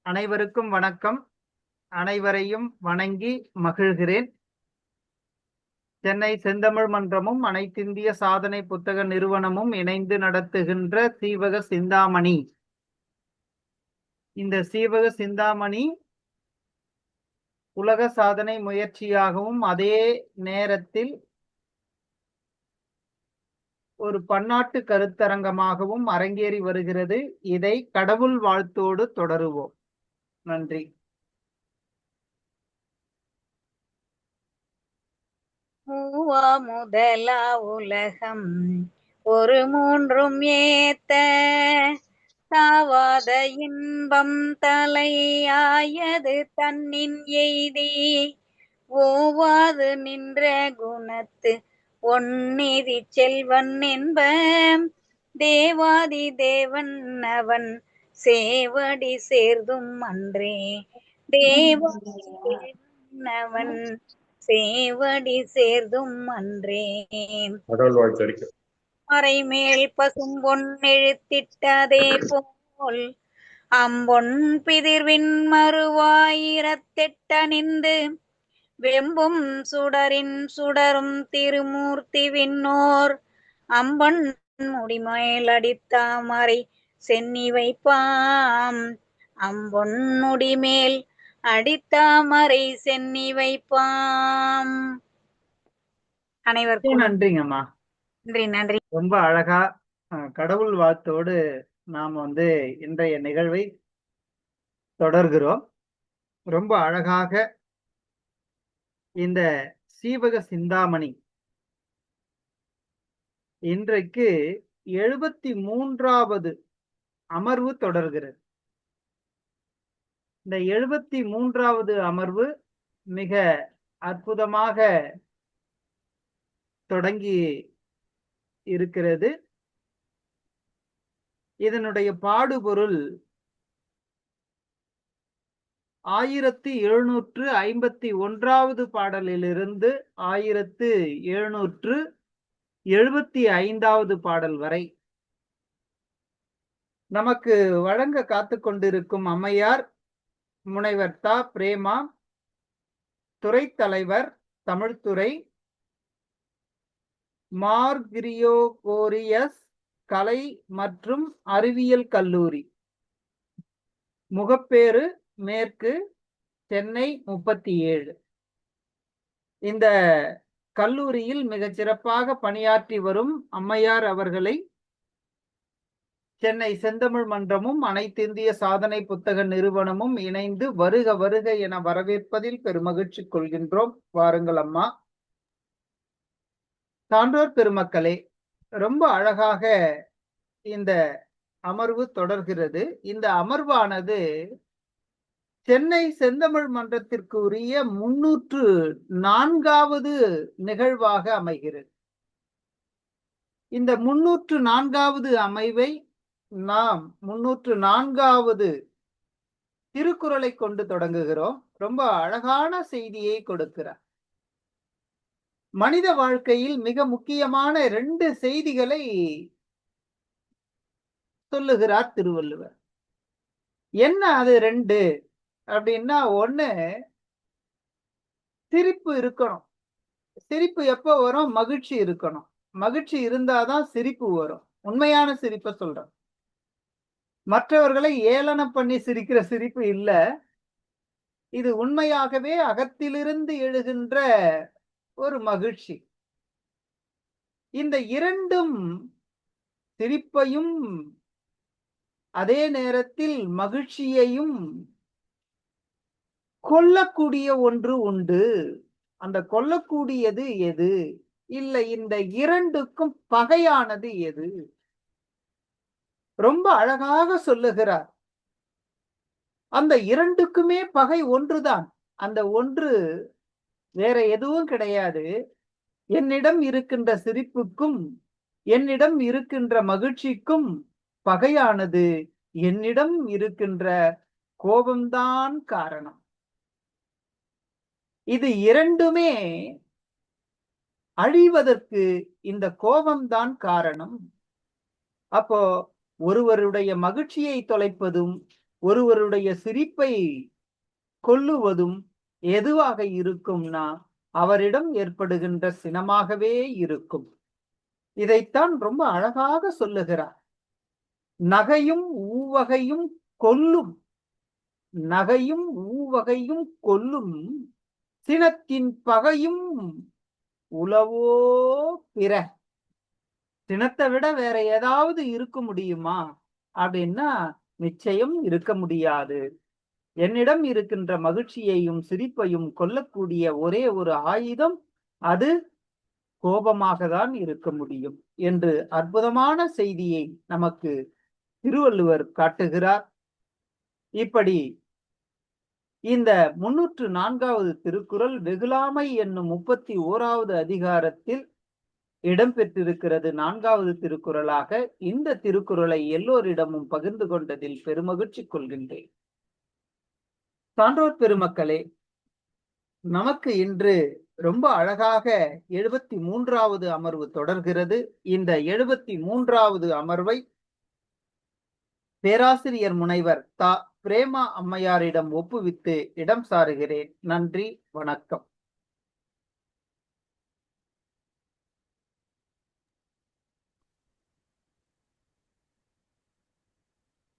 அனைவருக்கும் வணக்கம். அனைவரையும் வணங்கி மகிழ்கிறேன். சென்னை செந்தமிழ் மன்றமும் அனைத்திந்திய சாதனை புத்தக நிறுவனமும் இணைந்து நடத்துகின்ற சீவக சிந்தாமணி. இந்த சீவக சிந்தாமணி உலக சாதனை முயற்சியாகவும் அதே நேரத்தில் ஒரு பன்னாட்டு கருத்தரங்கமாகவும் அரங்கேறி வருகிறது. இதை கடவுள் வாழ்த்தோடு தொடருவோம். நன்றி. மூவா முதலா உலகம் ஒரு மூன்றும் ஏத்த தாவாத இன்பம் தலையாயது தன்னின் எய்தி ஓவாது நின்ற குணத்து ஒன்னிதி செல்வன் என்ப தேவாதி தேவன் அவன் சேவடி சேர்தும் அன்றே தேவாதி தேவன் அவன் சேவடி சேர்தும் அன்றே. மறைமேல் பசும் பொன் எழுத்திட்டதே போல் அம்பொன் பிதிர்வின் மறுவாயிரத்தெட்டணிந்து வெம்பும் சுடரின் சுடரும் திருமூர்த்தி விண்ணோர் அம்பன் முடிமேல் அடித்தாமரை சென்னி வைப்பாம். அம்பொன் முடிமேல் அடித்தாமரை சென்னி வைப்பாம். அனைவருக்கும் நன்றிங்கம்மா. நன்றி. ரொம்ப அழகா கடவுள் வாழ்த்தோடு நாம் இன்றைய நிகழ்வை தொடர்கிறோம். ரொம்ப அழகாக இந்த சீவக சிந்தாமணி இன்றைக்கு 73வது அமர்வு தொடர்கிறது. இந்த 73வது அமர்வு மிக அற்புதமாக தொடங்கி இருக்கிறது. இதனுடைய பாடுபொருள் 1751வது பாடலிலிருந்து 1775வது பாடல் வரை நமக்கு வழங்க காத்து கொண்டிருக்கும் அம்மையார் முனைவர் தா. பிரேமா, துறை தலைவர் தமிழ்துறை, மார்கிரியோகோரியஸ் கலை மற்றும் அறிவியல் கல்லூரி, முகப்பேறு மேற்கு, சென்னை 37. இந்த கல்லூரியில் மிகச் சிறப்பாக பணியாற்றி வரும் அம்மையார் அவர்களை சென்னை செந்தமிழ் மன்றமும் அனைத்திந்திய சாதனை புத்தக நிறுவனமும் இணைந்து வருக வருக என வரவேற்பதில் பெருமகிழ்ச்சி கொள்கின்றோம். வாருங்கள் அம்மா. சான்றோர் பெருமக்களே, ரொம்ப அழகாக இந்த அமர்வு தொடர்கிறது. இந்த அமர்வானது சென்னை செந்தமிழ் மன்றத்திற்கு உரிய 304வது நிகழ்வாக அமைகிறது. இந்த 304வது அமைவை நாம் 304வது திருக்குறளை கொண்டு தொடங்குகிறோம். ரொம்ப அழகான செய்தியை கொடுக்கிறார். மனித வாழ்க்கையில் மிக முக்கியமான 2 செய்திகளை சொல்லுகிறார் திருவள்ளுவர். என்ன அது 2 அப்படின்னா, 1 சிரிப்பு இருக்கணும். சிரிப்பு எப்போ வரும்? மகிழ்ச்சி இருக்கணும். மகிழ்ச்சி இருந்தாதான் சிரிப்பு வரும். உண்மையான சிரிப்பை சொல்றேன். மற்றவர்களை ஏளனம் பண்ணி சிரிக்கிற சிரிப்பு இல்ல. இது உண்மையாகவே அகத்திலிருந்து எழுகின்ற ஒரு மகிழ்ச்சி. இந்த 2ம், சிரிப்பையும் அதே நேரத்தில் மகிழ்ச்சியையும் கொல்லக்கூடிய ஒன்று உண்டு. அந்த கொல்லக்கூடியது எது? இல்லை, இந்த 2க்கும் பகையானது எது? ரொம்ப அழகாக சொல்லுகிறார். அந்த 2க்குமே பகை ஒன்றுதான். அந்த ஒன்று வேற எதுவும் கிடையாது. என்னிடம் இருக்கின்ற சிரிப்புக்கும் என்னிடம் இருக்கின்ற மகிழ்ச்சிக்கும் பகையானது என்னிடம் இருக்கின்ற கோபம்தான் காரணம். இது 2மே அழிவதற்கு இந்த கோபம்தான் காரணம். அப்போ ஒருவருடைய மகிழ்ச்சியை தொலைப்பதும் ஒருவருடைய சிரிப்பை கொல்லுவதும் எதுவாக இருக்கும்னா அவரிடம் ஏற்படுகின்ற சினமாகவே இருக்கும். இதைத்தான் ரொம்ப அழகாக சொல்லுகிறார். நகையும் ஊவகையும் கொல்லும், நகையும் ஊவகையும் கொல்லும், சினத்தின் பகையும் உளவோ பிற. சினத்தை விட வேற ஏதாவது இருக்க முடியுமா அப்படின்னா நிச்சயம் இருக்க முடியாது. என்னிடம் இருக்கின்ற மகிழ்ச்சியையும் சிரிப்பையும் கொல்லக்கூடிய ஒரே ஒரு ஆயுதம் அது கோபமாக தான் இருக்க முடியும் என்று அற்புதமான செய்தியை நமக்கு திருவள்ளுவர் காட்டுகிறார். இப்படி இந்த 304வது திருக்குறள் வெகுளாமை என்னும் 31வது அதிகாரத்தில் இடம்பெற்றிருக்கிறது 4வது திருக்குறளாக. இந்த திருக்குறளை எல்லோரிடமும் பகிர்ந்து கொண்டதில் பெருமகிழ்ச்சி கொள்கின்றேன். சான்றோர் பெருமக்களே, நமக்கு இன்று ரொம்ப அழகாக 73வது அமர்வு தொடர்கிறது. இந்த 73வது அமர்வை பேராசிரியர் முனைவர் தா. பிரேமா அம்மையாரிடம் ஒப்புவித்து இடம் சாருகிறேன். நன்றி, வணக்கம்.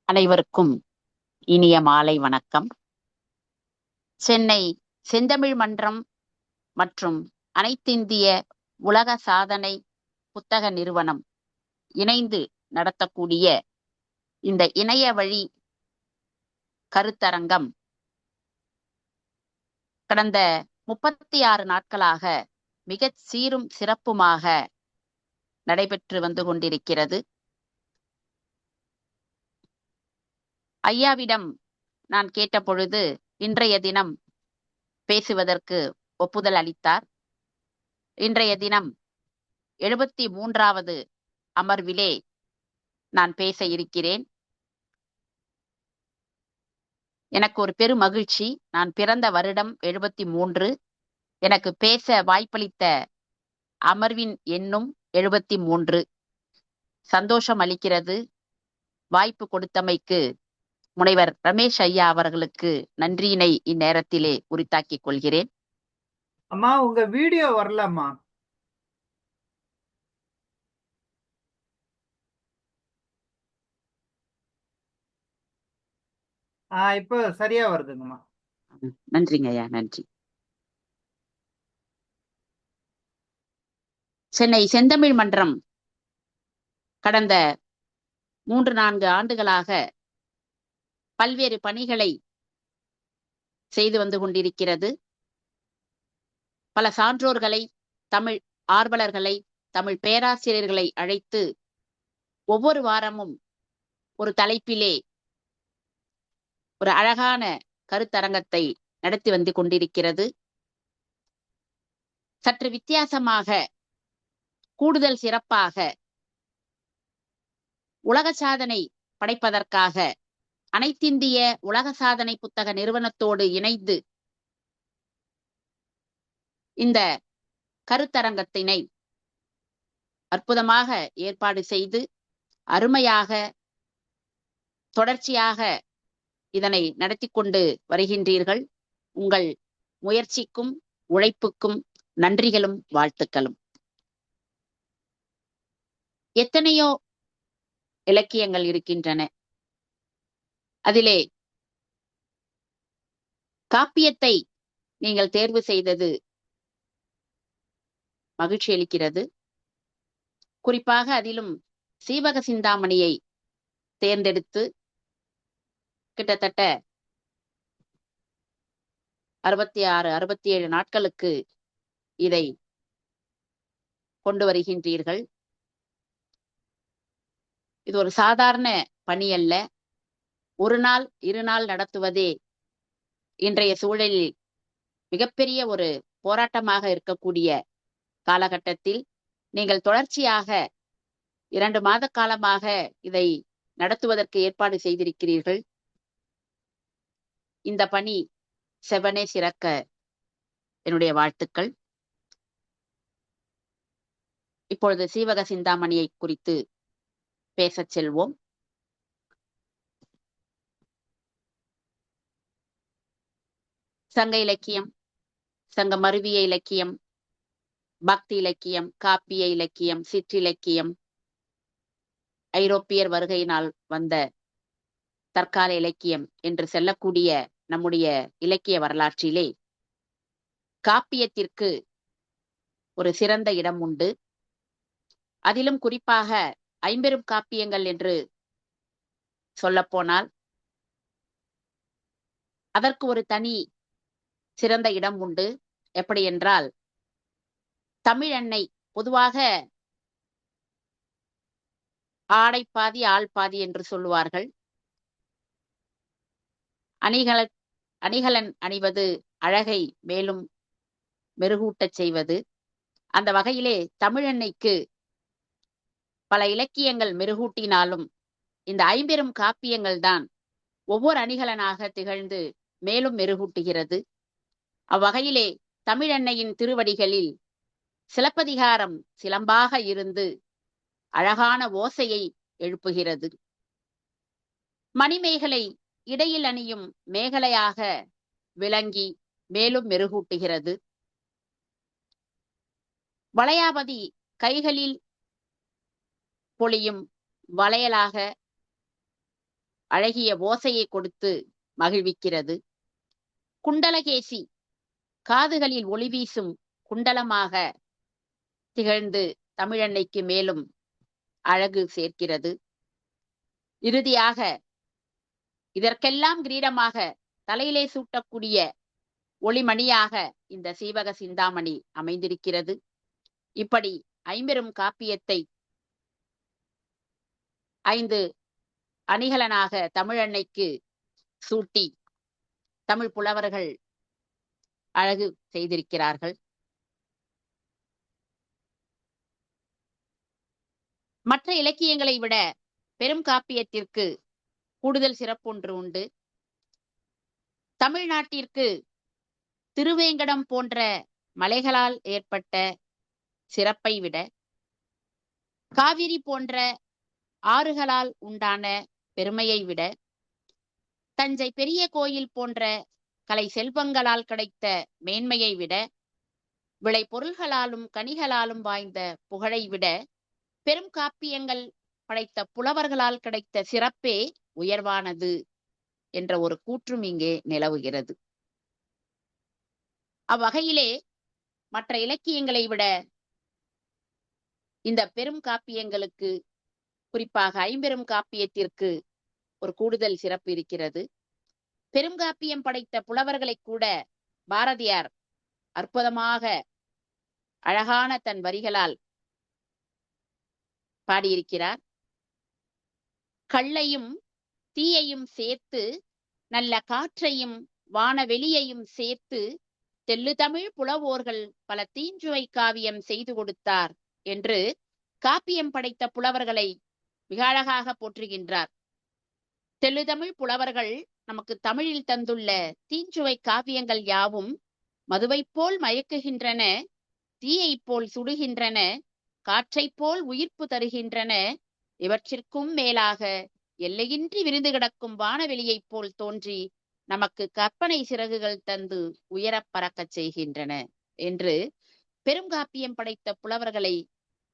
அனைவருக்கும் இனிய மாலை வணக்கம். சென்னை செந்தமிழ் மன்றம் மற்றும் அனைத்திந்திய உலக சாதனை புத்தக நிறுவனம் இணைந்து நடத்தக்கூடிய இந்த இணைய வழி கருத்தரங்கம் கடந்த 36 நாட்களாக மிகச் சீரும் சிறப்புமாக நடைபெற்று வந்து கொண்டிருக்கிறது. ஐயாவிடம் நான் கேட்டபொழுது இன்றைய தினம் பேசுவதற்கு ஒப்புதல் அளித்தார். இன்றைய தினம் 73வது அமர்விலே நான் பேச இருக்கிறேன். எனக்கு ஒரு பெரு மகிழ்ச்சி. நான் பிறந்த வருடம் 73. எனக்கு பேச வாய்ப்பளித்த அமர்வின் எண்ணும் 73. சந்தோஷம் அளிக்கிறது. வாய்ப்பு கொடுத்தமைக்கு முனைவர் ரமேஷ் ஐயா அவர்களுக்கு நன்றியினை இந்நேரத்திலே உரித்தாக்கிக் கொள்கிறேன். அம்மா, உங்க வீடியோ வரலம்மா. இப்ப சரியா வருதுங்கம்மா. நன்றிங்க ஐயா, நன்றி. சென்னை செந்தமிழ் மன்றம் கடந்த 3-4 ஆண்டுகளாக பல்வேறு பணிகளை செய்து வந்து கொண்டிருக்கிறது. பல சான்றோர்களை, தமிழ் ஆர்வலர்களை, தமிழ் பேராசிரியர்களை அழைத்து ஒவ்வொரு வாரமும் ஒரு தலைப்பிலே ஒரு அழகான கருத்தரங்கத்தை நடத்தி வந்து கொண்டிருக்கிறது. சற்று வித்தியாசமாக, கூடுதல் சிறப்பாக உலக சாதனை படைப்பதற்காக அனைத்திந்திய உலக சாதனை புத்தக நிறுவனத்தோடு இணைந்து இந்த கருத்தரங்கத்தினை அற்புதமாக ஏற்பாடு செய்து அருமையாக தொடர்ச்சியாக இதனை நடத்தி கொண்டு வருகின்றீர்கள். உங்கள் முயற்சிக்கும் உழைப்புக்கும் நன்றிகளும் வாழ்த்துக்களும். எத்தனையோ இலக்கியங்கள் இருக்கின்றன. அதிலே காப்பியத்தை நீங்கள் தேர்வு செய்தது மகிழ்ச்சி அளிக்கிறது. குறிப்பாக அதிலும் சீவக சிந்தாமணியை தேர்ந்தெடுத்து கிட்டத்தட்ட 66-67 நாட்களுக்கு இதை கொண்டு வருகின்றீர்கள். இது ஒரு சாதாரண பணி அல்ல. ஒரு நாள் 2 நாள் நடத்துவதே இன்றைய சூழலில் மிகப்பெரிய ஒரு போராட்டமாக இருக்கக்கூடிய காலகட்டத்தில் நீங்கள் தொடர்ச்சியாக 2 மாத காலமாக இதை நடத்துவதற்கு ஏற்பாடு செய்திருக்கிறீர்கள். இந்த பணி செவனே சிறக்க என்னுடைய வாழ்த்துக்கள். இப்பொழுது சீவக சிந்தாமணியை குறித்து பேசச் செல்வோம். சங்க இலக்கியம், சங்க மருவிய இலக்கியம், பக்தி இலக்கியம், காப்பிய இலக்கியம், சிற்றிலக்கியம், ஐரோப்பியர் வருகையினால் வந்த தற்கால இலக்கியம் என்று செல்லக்கூடிய நம்முடைய இலக்கிய வரலாற்றிலே காப்பியத்திற்கு ஒரு சிறந்த இடம் உண்டு. அதிலும் குறிப்பாக ஐம்பெரும் காப்பியங்கள் என்று சொல்லப்போனால் அதற்கு ஒரு தனி சிறந்த இடம் உண்டு. எப்படி என்றால், தமிழன்னை பொதுவாக ஆடை பாதி ஆள் பாதி என்று சொல்லுவார்கள். அணிகலன் அணிவது அழகை மேலும் மெருகூட்டச் செய்வது. அந்த வகையிலே தமிழன்னைக்கு பல இலக்கியங்கள் மெருகூட்டினாலும் இந்த ஐம்பெரும் காப்பியங்கள் தான் ஒவ்வொரு அணிகலனாக திகழ்ந்து மேலும் மெருகூட்டுகிறது. அவ்வகையிலே தமிழன்னையின் திருவடிகளில் சிலப்பதிகாரம் சிலம்பாக இருந்து அழகான ஓசையை எழுப்புகிறது. மணிமேகலை இடையில் அணியும் மேகலையாக விளங்கி மேலும் மெருகூட்டுகிறது. வளையாபதி கைகளில் பொழியும் வளையலாக அழகிய ஓசையை கொடுத்து மகிழ்விக்கிறது. குண்டலகேசி காதுகளில் ஒளி வீசும் குண்டலமாக திகழ்ந்து தமிழன்னைக்கு மேலும் அழகு சேர்க்கிறது. இறுதியாக இதற்கெல்லாம் கிரீடமாக தலையிலே சூட்டக்கூடிய ஒளிமணியாக இந்த சீவக சிந்தாமணி அமைந்திருக்கிறது. இப்படி ஐம்பெரும் காப்பியத்தை 5 அணிகலனாக தமிழன்னைக்கு சூட்டி தமிழ் புலவர்கள் அழகு செய்திருக்கிறார்கள். மற்ற இலக்கியங்களை விட பெரும் காப்பியத்திற்கு கூடுதல் சிறப்பொன்று உண்டு. தமிழ்நாட்டிற்கு திருவேங்கடம் போன்ற மலைகளால் ஏற்பட்ட சிறப்பை விட காவிரி போன்ற ஆறுகளால் உண்டான பெருமையை விட தஞ்சை பெரிய கோயில் போன்ற கலை செல்வங்களால் கிடைத்த மேன்மையை விட விளை பொருள்களாலும் கனிகளாலும் வாய்ந்த புகழை விட பெரும் காப்பியங்கள் படைத்த புலவர்களால் கிடைத்த சிறப்பே உயர்வானது என்ற ஒரு கூற்றும் இங்கே நிலவுகிறது. அவ்வகையிலே மற்ற இலக்கியங்களை விட இந்த பெரும் காப்பியங்களுக்கு, குறிப்பாக ஐம்பெரும் காப்பியத்திற்கு ஒரு கூடுதல் சிறப்பு இருக்கிறது. பெருங்காப்பியம் படைத்த புலவர்களை கூட பாரதியார் அற்புதமாக அழகான தன் வரிகளால் பாடியிருக்கிறார். கள்ளையும் தீயையும் சேர்த்து நல்ல காற்றையும் வானவெளியையும் சேர்த்து தெல்லு தமிழ் புலவோர்கள் பல தீஞ்சுவை காவியம் செய்து கொடுத்தார் என்று காப்பியம் படைத்த புலவர்களை மிக அழகாக போற்றுகின்றார். தெல்லுதமிழ் புலவர்கள் நமக்கு தமிழில் தந்துள்ள தீஞ்சுவை காவியங்கள் யாவும் மதுவைப் போல் மயக்குகின்றன, தீயைப் போல் சுடுகின்றன, காற்றைப் போல் உயிர்ப்பு தருகின்றன. இவற்றிற்கும் மேலாக எல்லையின்றி விரிந்து கிடக்கும் வானவெளியைப் போல் தோன்றி நமக்கு கற்பனை சிறகுகள் தந்து உயரப் பறக்கச் செய்கின்றன என்று பெருங்காப்பியம் படைத்த புலவர்களை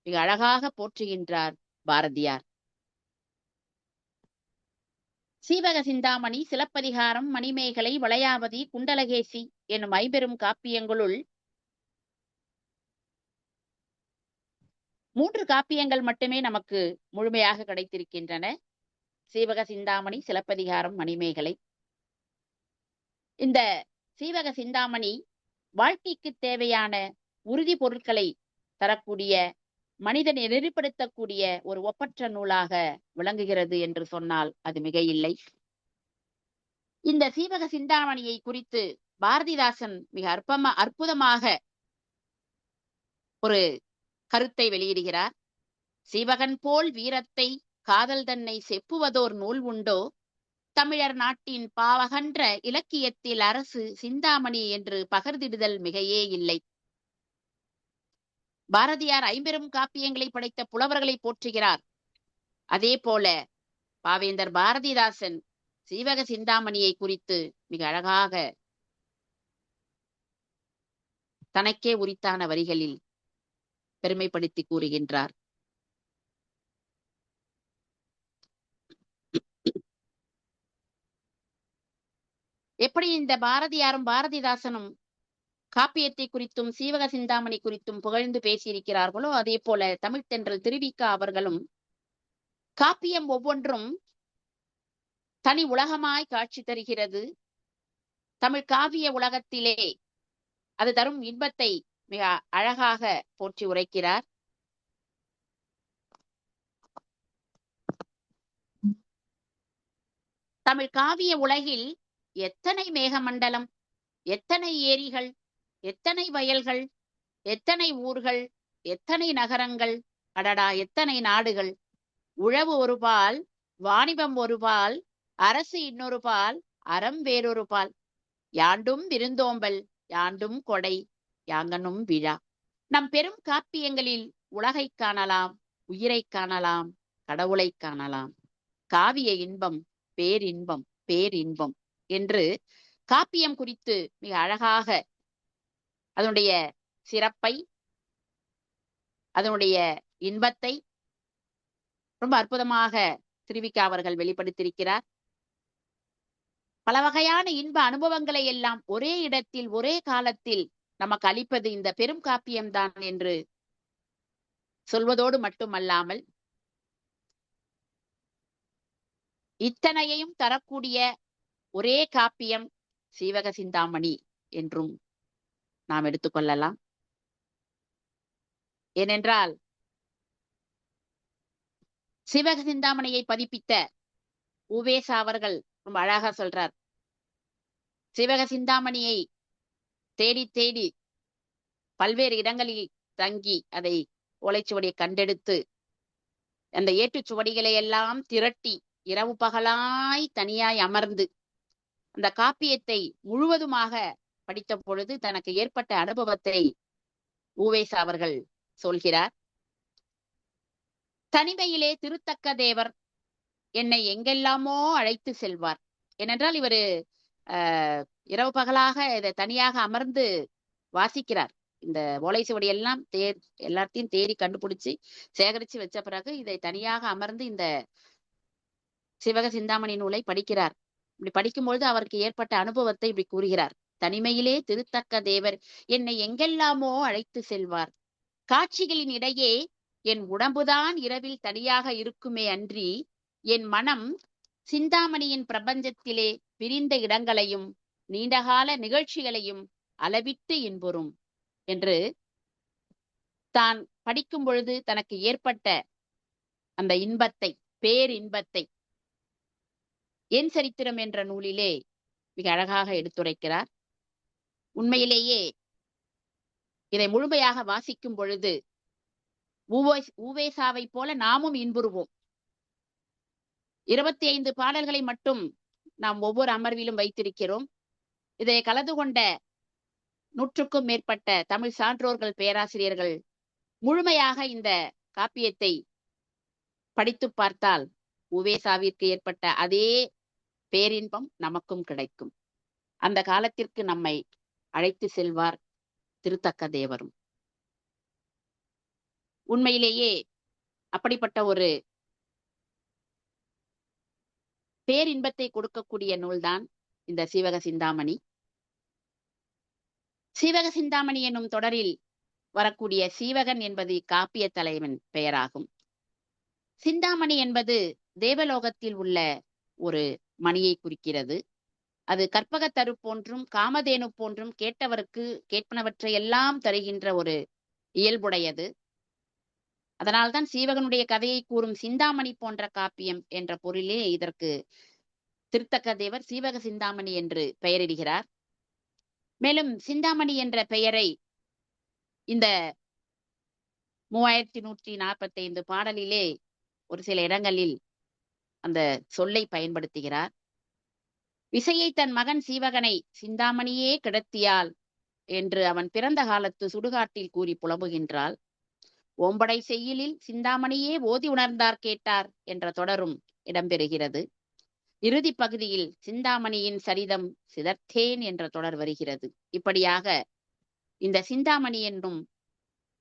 மிக அழகாக போற்றுகின்றார் பாரதியார். சீவக சிந்தாமணி, சிலப்பதிகாரம், மணிமேகலை, வளையாபதி, குண்டலகேசி எனும் ஐம்பெரும் காப்பியங்களுள் 3 காப்பியங்கள் மட்டுமே நமக்கு முழுமையாக கிடைத்திருக்கின்றன. சீவக சிந்தாமணி, சிலப்பதிகாரம், மணிமேகலை. இந்த சீவக சிந்தாமணி வாழ்க்கைக்கு தேவையான உறுதி பொருட்களை தரக்கூடிய, மனிதனை நெறிப்படுத்தக்கூடிய ஒரு ஒப்பற்ற நூலாக விளங்குகிறது என்று சொன்னால் அது மிக இல்லை. இந்த சீவக சிந்தாமணியை குறித்து பாரதிதாசன் மிக அற்புதமாக ஒரு கருத்தை வெளியிடுகிறார். சீவகன் போல் வீரத்தை காதல் தன்னை செப்புவதோர் நூல் உண்டோ, தமிழர் நாட்டின் பாவகன்ற இலக்கியத்தில் அரசு சிந்தாமணி என்று பகர்ந்திடுதல் மிகையே இல்லை. பாரதியார் ஐம்பெரும் காப்பியங்களை படைத்த புலவர்களை போற்றுகிறார். அதே போல பாவேந்தர் பாரதிதாசன் சீவக சிந்தாமணியை குறித்து மிக அழகாக தனக்கே உரித்தான வரிகளில் பெருமைப்படுத்தி கூறுகின்றார். எப்படி இந்த பாரதியாரும் பாரதிதாசனும் காப்பியத்தை குறித்தும் சீவக சிந்தாமணி குறித்தும் புகழ்ந்து பேசியிருக்கிறார்களோ அதே போல தமிழ்த்தென்றல் திருவிக அவர்களும் காப்பியம் ஒவ்வொன்றும் தனி உலகமாய் காட்சி தருகிறது. தமிழ் காவிய உலகத்திலே அது தரும் இன்பத்தை மிக அழகாக போற்றி உரைக்கிறார். தமிழ் காவிய உலகில் எத்தனை மேகமண்டலம், எத்தனை ஏரிகள், எத்தனை வயல்கள், எத்தனை ஊர்கள், எத்தனை நகரங்கள், அடடா எத்தனை நாடுகள். உழவு ஒரு பால், வாணிபம் ஒரு பால், அரசு இன்னொரு பால், அறம் வேறொரு பால். யாண்டும் விருந்தோம்பல், யாண்டும் கொடை, யாங்கனும் விழா. நம் பெரும் காப்பியங்களில் உலகை காணலாம், உயிரை காணலாம், கடவுளை காணலாம். காவிய இன்பம் பேரின்பம் பேரின்பம் என்று காப்பியம் குறித்து மிக அழகாக அதனுடைய சிறப்பை, அதனுடைய இன்பத்தை ரொம்ப அற்புதமாக திருவிக அவர்கள் வெளிப்படுத்தியிருக்கிறார். பல வகையான இன்ப அனுபவங்களை எல்லாம் ஒரே இடத்தில் ஒரே காலத்தில் நமக்கு அளிப்பது இந்த பெரும் காப்பியம்தான் என்று சொல்வதோடு மட்டுமல்லாமல் இத்தனையையும் தரக்கூடிய ஒரே காப்பியம் சீவக சிந்தாமணி என்றும் நாம் எடுத்துக்கொள்ளலாம். ஏனென்றால் சீவக சிந்தாமணியை பதிப்பித்த உவேசா அவர்கள் ரொம்ப அழகா சொல்றார். சீவக சிந்தாமணியை தேடி தேடி பல்வேறு இடங்களில் தங்கி அதை ஓலைச்சுவடியை கண்டெடுத்து அந்த ஏட்டுச்சுவடிகளை எல்லாம் திரட்டி இரவு பகலாய் தனியாய் அமர்ந்து அந்த காப்பியத்தை முழுவதுமாக படித்த பொழுது தனக்கு ஏற்பட்ட அனுபவத்தை உவேசா அவர்கள் சொல்கிறார். தனிமையிலே திருத்தக்க தேவர் என்னை எங்கெல்லாமோ அழைத்து செல்வார். ஏனென்றால் இவர் இரவு பகலாக இதை தனியாக அமர்ந்து வாசிக்கிறார். இந்த ஓலைச்சுவடி எல்லாம் எல்லாத்தையும் தேடி கண்டுபிடிச்சு சேகரிச்சு வச்ச பிறகு இதை தனியாக அமர்ந்து இந்த சிவக சிந்தாமணி நூலை படிக்கிறார். இப்படி படிக்கும்பொழுது அவருக்கு ஏற்பட்ட அனுபவத்தை இப்படி கூறுகிறார். தனிமையிலே திருத்தக்க தேவர் என்னை எங்கெல்லாமோ அழைத்து செல்வார். காட்சிகளின் இடையே என் உடம்புதான் இரவில் தனியாக இருக்குமே அன்றி என் மனம் சிந்தாமணியின் பிரபஞ்சத்திலே பிரிந்த இடங்களையும் நீண்டகால நிகழ்ச்சிகளையும் அளவிட்டு இன்புறும் என்று தான் படிக்கும் பொழுது தனக்கு ஏற்பட்ட அந்த இன்பத்தை, பேரின்பத்தை என் சரித்திரம் என்ற நூலிலே மிக அழகாக எடுத்துரைக்கிறார். உண்மையிலேயே இதை முழுமையாக வாசிக்கும் பொழுது உவேசாவை போல நாமும் இன்புறுவோம். 25 பாடல்களை மட்டும் நாம் ஒவ்வொரு அமர்விலும் வைத்திருக்கிறோம். இதை கலந்து கொண்ட 100க்கும் மேற்பட்ட தமிழ் சான்றோர்கள், பேராசிரியர்கள் முழுமையாக இந்த காப்பியத்தை படித்து பார்த்தால் உவேசாவிற்கு ஏற்பட்ட அதே பேரின்பம் நமக்கும் கிடைக்கும். அந்த காலத்திற்கு நம்மை அழைத்து செல்வார் திருத்தக்க தேவரும். உண்மையிலேயே அப்படிப்பட்ட ஒரு பேரின்பத்தை கொடுக்கக்கூடிய நூல்தான் இந்த சீவக சிந்தாமணி. சீவக சிந்தாமணி என்னும் தொடரில் வரக்கூடிய சீவகன் என்பது காப்பிய தலைவன் பெயராகும். சிந்தாமணி என்பது தேவலோகத்தில் உள்ள ஒரு மணியை குறிக்கிறது. அது கற்பகத்தரு போன்றும் காமதேனு போன்றும் கேட்டவருக்கு கேட்பனவற்றை எல்லாம் தருகின்ற ஒரு இயல்புடையது. அதனால்தான் சீவகனுடைய கதையை கூறும் சிந்தாமணி போன்ற காப்பியம் என்ற பொருளே இதற்கு திருத்தக்க தேவர் சீவக சிந்தாமணி என்று பெயரிடுகிறார். மேலும் சிந்தாமணி என்ற பெயரை இந்த 3145 பாடலிலே ஒரு சில இடங்களில் அந்த சொல்லை பயன்படுத்துகிறார். விசையை தன் மகன் சீவகனை சிந்தாமணியே கிடத்தியால் என்று அவன் பிறந்த காலத்து சுடுகாட்டில் கூறி புலம்புகின்றாள். ஓம்படை செய்யுளில் சிந்தாமணியே ஓதி உணர்ந்தார் கேட்டார் என்ற தொடரும் இடம்பெறுகிறது. இறுதி பகுதியில் சிந்தாமணியின் சரிதம் சிதர்த்தேன் என்ற தொடர் வருகிறது. இப்படியாக இந்த சிந்தாமணி என்னும்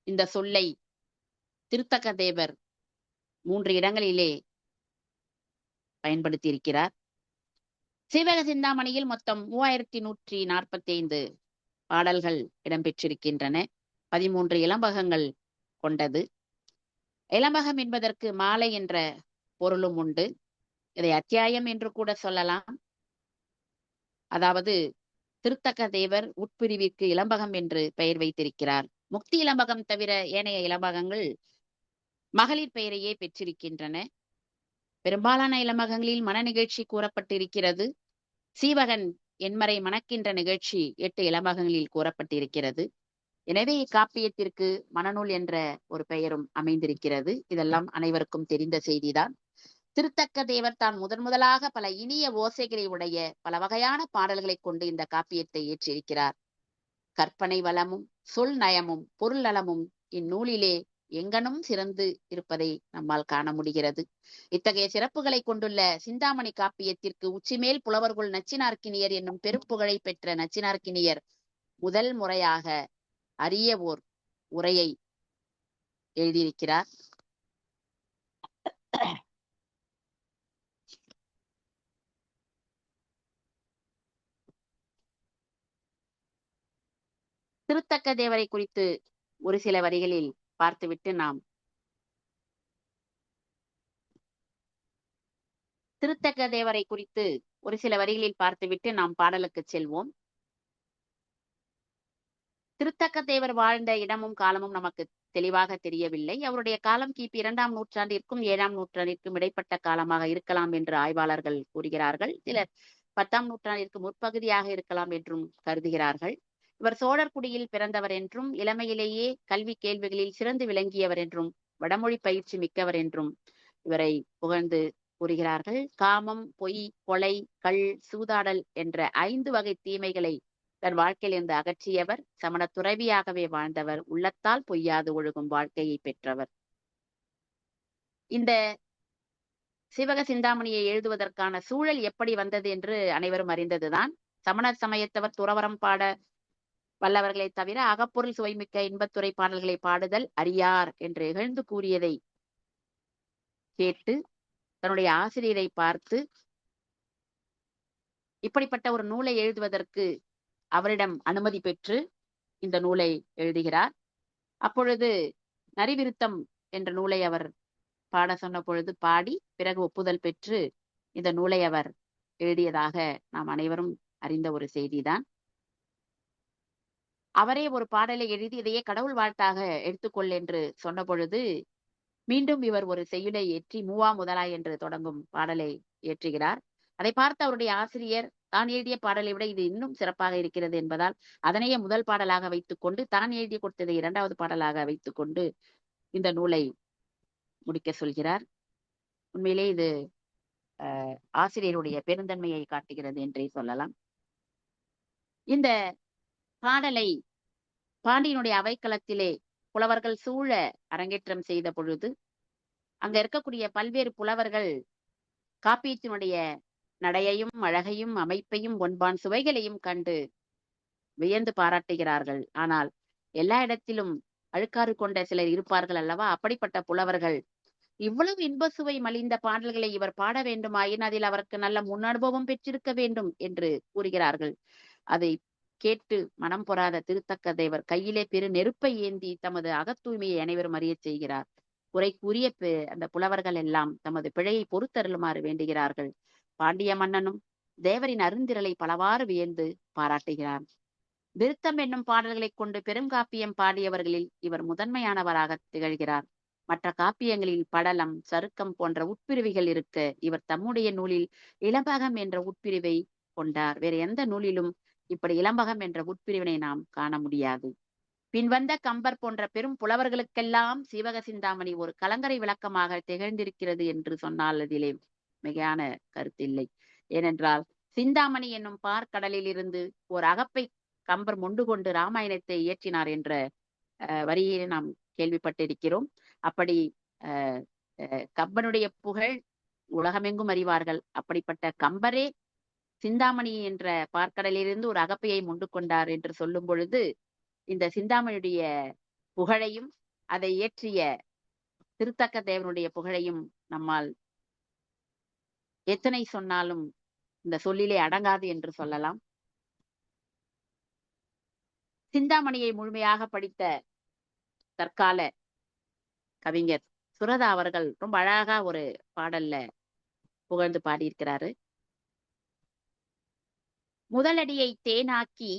இந்த சொல்லை திருத்தக்க தேவர் 3 இடங்களிலே பயன்படுத்தி இருக்கிறார். சீவக சிந்தாமணியில் மொத்தம் 3145 பாடல்கள் இடம்பெற்றிருக்கின்றன. 13 இலம்பகங்கள் கொண்டது. இலம்பகம் என்பதற்கு மாலை என்ற பொருளும் உண்டு. இதை அத்தியாயம் என்று கூட சொல்லலாம். அதாவது திருத்தக்க தேவர் உட்பிரிவிற்கு இலம்பகம் என்று பெயர் வைத்திருக்கிறார். முக்தி இலம்பகம் தவிர ஏனைய இலம்பகங்கள் மகளிர் பெயரையே பெற்றிருக்கின்றன. பெரும்பாலான இலம்பகங்களில் மன நிகழ்ச்சி கூறப்பட்டிருக்கிறது. சீவகன் என்மறை மணக்கின்ற நிகழ்ச்சி 8 இலம்பகங்களில் கூறப்பட்டிருக்கிறது. எனவே இக்காப்பியத்திற்கு மனநூல் என்ற ஒரு பெயரும் அமைந்திருக்கிறது. இதெல்லாம் அனைவருக்கும் தெரிந்த செய்திதான். திருத்தக்க தேவர் தான் முதலாக பல இனிய ஓசைகளை உடைய பல வகையான பாடல்களை கொண்டு இந்த காப்பியத்தை இயற்றியிருக்கிறார். கற்பனை வளமும் சொல் நயமும் பொருள் நலமும் இந்நூலிலே எங்கனும் சிறந்து இருப்பதை நம்மால் காண முடிகிறது. இத்தகைய சிறப்புகளை கொண்டுள்ள சிந்தாமணி காப்பியத்திற்கு உச்சிமேல் புலவர்குள் நச்சினார்க்கினியர் என்னும் பெருப்புகழை பெற்ற நச்சினார்க்கினியர் முதல் முறையாக அரிய ஓர் உரையை எழுதியிருக்கிறார். திருத்தக்க தேவரை குறித்து ஒரு சில வரிகளில் பார்த்துவிட்டு நாம் பாடலுக்கு செல்வோம். திருத்தக்க தேவர் வாழ்ந்த இடமும் காலமும் நமக்கு தெளிவாக தெரியவில்லை. அவருடைய காலம் கிபி 2ஆம் நூற்றாண்டிற்கும் 7ஆம் நூற்றாண்டிற்கும் இடைப்பட்ட காலமாக இருக்கலாம் என்று ஆய்வாளர்கள் கூறுகிறார்கள். சிலர் 10ஆம் நூற்றாண்டிற்கு முற்பகுதியாக இருக்கலாம் என்றும் கருதுகிறார்கள். இவர் சோழர் குடியில் பிறந்தவர் என்றும் இளமையிலேயே கல்வி கேள்விகளில் சிறந்து விளங்கியவர் என்றும் வடமொழி பயிற்சி மிக்கவர் என்றும் இவரை புகழ்ந்து கூறுகிறார்கள். காமம், பொய், கொலை, கள், சூதாடல் என்ற 5 வகை தீமைகளை தன் வாழ்க்கையிலிருந்து அகற்றியவர். சமண துறவியாகவே வாழ்ந்தவர். உள்ளத்தால் பொய்யாது ஒழுகும் வாழ்க்கையை பெற்றவர். இந்த சிவக சிந்தாமணியை எழுதுவதற்கான சூழல் எப்படி வந்தது என்று அனைவரும் அறிந்ததுதான். சமணர் சமயத்தவர் துறவரம் பாட வல்லவர்களை தவிர அகப்பொருள் சுவைமிக்க இன்பத்துறை பாடல்களை பாடுதல் அறியார் என்று இகழ்ந்து கூறியதை கேட்டு தன்னுடைய ஆசிரியரை பார்த்து இப்படிப்பட்ட ஒரு நூலை எழுதுவதற்கு அவரிடம் அனுமதி பெற்று இந்த நூலை எழுதுகிறார். அப்பொழுது நரிவிருத்தம் என்ற நூலை அவர் பாட சொன்ன பொழுது பாடி பிறகு ஒப்புதல் பெற்று இந்த நூலை அவர் எழுதியதாக நாம் அனைவரும் அறிந்த ஒரு செய்திதான். அவரே ஒரு பாடலை எழுதி இதையே கடவுள் வாழ்த்தாக எடுத்துக்கொள் என்று சொன்ன பொழுது மீண்டும் இவர் ஒரு செய்யுளை ஏற்றி மூவா முதலாய் என்று தொடங்கும் பாடலை ஏற்றுகிறார். அதை பார்த்து அவருடைய ஆசிரியர் தான் எழுதிய பாடலை விட இது இன்னும் சிறப்பாக இருக்கிறது என்பதால் அதனையே முதல் பாடலாக வைத்துக் கொண்டு தான் எழுதி கொடுத்ததை 2வது பாடலாக வைத்துக் கொண்டு இந்த நூலை முடிக்க சொல்கிறார். உண்மையிலே இது ஆசிரியருடைய பெருந்தன்மையை காட்டுகிறது என்றே சொல்லலாம். இந்த பாடலை பாண்டியனுடைய அவைக்களத்திலே புலவர்கள் சூழ அரங்கேற்றம் செய்த பொழுது அங்க இருக்கக்கூடிய பல்வேறு புலவர்கள் காப்பியத்தினுடைய நடையையும் அழகையும் அமைப்பையும் ஒன்பான் சுவைகளையும் கண்டு வியந்து பாராட்டுகிறார்கள். ஆனால் எல்லா இடத்திலும் அழுக்காறு கொண்ட சிலர் இருப்பார்கள் அல்லவா? அப்படிப்பட்ட புலவர்கள் இவ்வளவு இன்ப சுவை மலிந்த பாடல்களை இவர் பாட வேண்டுமாயின் அதில் அவருக்கு நல்ல முன் அனுபவம் பெற்றிருக்க வேண்டும் என்று கூறுகிறார்கள். அதை கேட்டு மனம் பொறாத திருத்தக்க தேவர் கையிலே பெரு நெருப்பை ஏந்தி தமது அகத்தூய்மையை அனைவரும் அறிய செய்கிறார். குறை கூறிய அந்த புலவர்கள் எல்லாம் தமது பிழையை பொறுத்தருளுமாறு வேண்டுகிறார்கள். பாண்டிய மன்னனும் தேவரின் அருந்திரலை பலவாறு வியந்து பாராட்டுகிறார். விருத்தம் என்னும் பாடல்களை கொண்டு பெருங்காப்பியம் பாடியவர்களில் இவர் முதன்மையானவராக திகழ்கிறார். மற்ற காப்பியங்களில் படலம், சருக்கம் போன்ற உட்பிரிவுகள் இருக்க இவர் தம்முடைய நூலில் இளம்பகம் என்ற உட்பிரிவை கொண்டார். வேறு எந்த நூலிலும் இப்படி இளம்பகம் என்ற உட்பிரிவினை நாம் காண முடியாது. பின்வந்த கம்பர் போன்ற பெரும் புலவர்களுக்கெல்லாம் சீவக சிந்தாமணி ஒரு கலங்கரை விளக்கமாக திகழ்ந்திருக்கிறது என்று சொன்னால் அதிலே மிகையான கருத்தில்லை. ஏனென்றால் சிந்தாமணி என்னும் பார்க்கடலில் இருந்து ஒரு அகப்பை கம்பர் மொண்டு கொண்டு ராமாயணத்தை இயற்றினார் என்ற வரியை நாம் கேள்விப்பட்டிருக்கிறோம். அப்படி கம்பனுடைய புகழ் உலகமெங்கும் அறிவார்கள். அப்படிப்பட்ட கம்பரே சிந்தாமணி என்ற பார்க்கடலிலிருந்து ஒரு அகப்பையை மொண்டு கொண்டார் என்று சொல்லும் பொழுது இந்த சிந்தாமணியுடைய புகழையும் அதை இயற்றிய திருத்தக்க தேவனுடைய புகழையும் நம்மால் எத்தனை சொன்னாலும் இந்த சொல்லிலே அடங்காது என்று சொல்லலாம். சிந்தாமணியை முழுமையாக படித்த தற்கால கவிஞர் சுரதா அவர்கள் ரொம்ப அழகா ஒரு பாடல்ல புகழ்ந்து பாடியிருக்கிறாரு. முதலடியை தேனாக்கி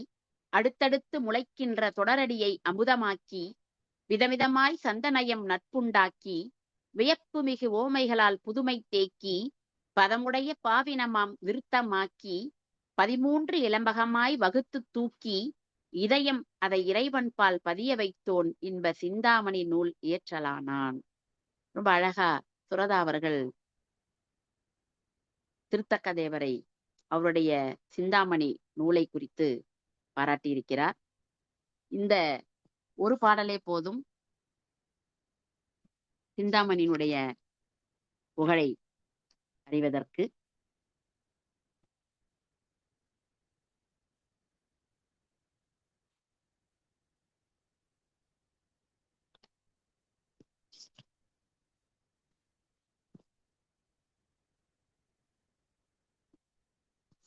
அடுத்தடுத்து முளைக்கின்ற தொடரடியை அமுதமாக்கி விதவிதமாய் சந்தனயம் நட்புண்டாக்கி வியப்புமிகு ஓமைகளால் புதுமை தேக்கி பதமுடைய பாவினமாம் விருத்தமாக்கி 13 இளம்பகமாய் வகுத்து தூக்கி இதயம் அதை இறைவன்பால் பதிய வைத்தோன் இன்ப சிந்தாமணி நூல் இயற்றலானான். ரொம்ப அழகா சுரதா அவர்கள் திருத்தக்க தேவரை அவருடைய சிந்தாமணி நூலை குறித்து பாராட்டியிருக்கிறார். இந்த ஒரு பாடலே போதும் சிந்தாமணியினுடைய புகழை அறிவதற்கு.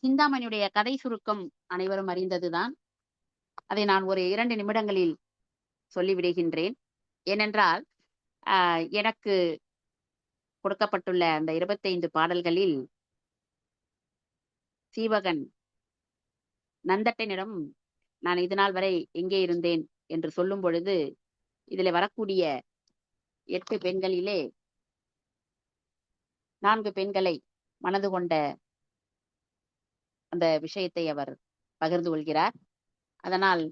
சிந்தாமணியுடைய கதை சுருக்கம் அனைவரும் அறிந்ததுதான். அதை நான் ஒரு 2 நிமிடங்களில் சொல்லிவிடுகின்றேன். ஏனென்றால் எனக்கு கொடுக்கப்பட்டுள்ள அந்த 25 பாடல்களில் சீவகன் நந்தட்டனிடம் நான் இதுநாள் வரை எங்கே இருந்தேன் என்று சொல்லும் பொழுது இதில் வரக்கூடிய 8 பெண்களிலே 4 பெண்களை மனது கொண்ட அந்த விஷயத்தை அவர் பகிர்ந்து கொள்கிறார். அதனால்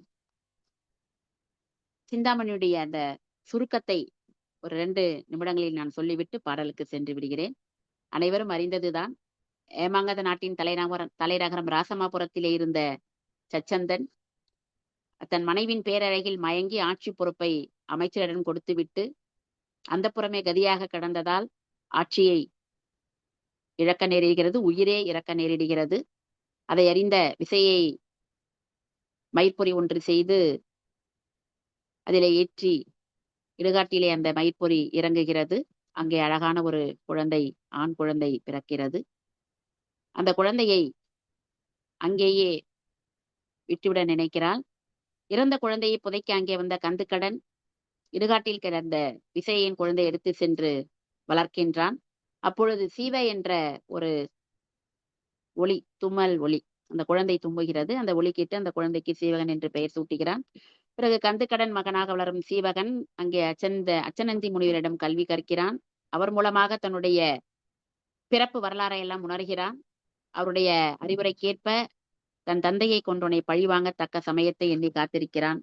சிந்தாமணியுடைய அந்த சுருக்கத்தை ஒரு 2 நிமிடங்களில் நான் சொல்லிவிட்டு பாடலுக்கு சென்று விடுகிறேன். அனைவரும் அறிந்ததுதான். ஏமாங்கத நாட்டின் தலைநகரம் ராசமாபுரத்திலே இருந்த சச்சந்தன் தன் மனைவின் பேரழகில் மயங்கி ஆட்சி பொறுப்பை அமைச்சரிடம் கொடுத்துவிட்டு அந்த புறமே கதியாக கிடந்ததால் ஆட்சியை இழக்க நேரிடுகிறது, உயிரே இறக்க நேரிடுகிறது. அதை அறிந்த விசையை மயிர்பொறி ஒன்று செய்து அதிலே ஏற்றி இடுகாட்டிலே அந்த மயிர்பொறி இறங்குகிறது. அங்கே அழகான ஒரு குழந்தை, ஆண் குழந்தை பிறக்கிறது. அந்த குழந்தையை அங்கேயே விட்டுவிட நினைக்கிறாள். இறந்த குழந்தையை புதைக்க அங்கே வந்த கந்துக்கடன் இடுகாட்டில் கிடந்த விசையின் குழந்தை எடுத்து சென்று வளர்க்கின்றான். அப்பொழுது சீவ என்ற ஒரு ஒளி, தும்மல் ஒளி, அந்த குழந்தை தும்புகிறது. அந்த ஒளி கேட்டு அந்த குழந்தைக்கு சீவகன் என்று பெயர் சூட்டுகிறான். பிறகு கந்துக்கடன் மகனாக வளரும் சீவகன் அங்கே அச்சனந்தி முனிவரிடம் கல்வி கற்கிறான். அவர் மூலமாக தன்னுடைய பிறப்பு வரலாறை எல்லாம் உணர்கிறான். அவருடைய அறிவுரைக்கேற்ப தன் தந்தையை கொண்டோனை பழிவாங்க தக்க சமயத்தை எண்ணி காத்திருக்கிறான்.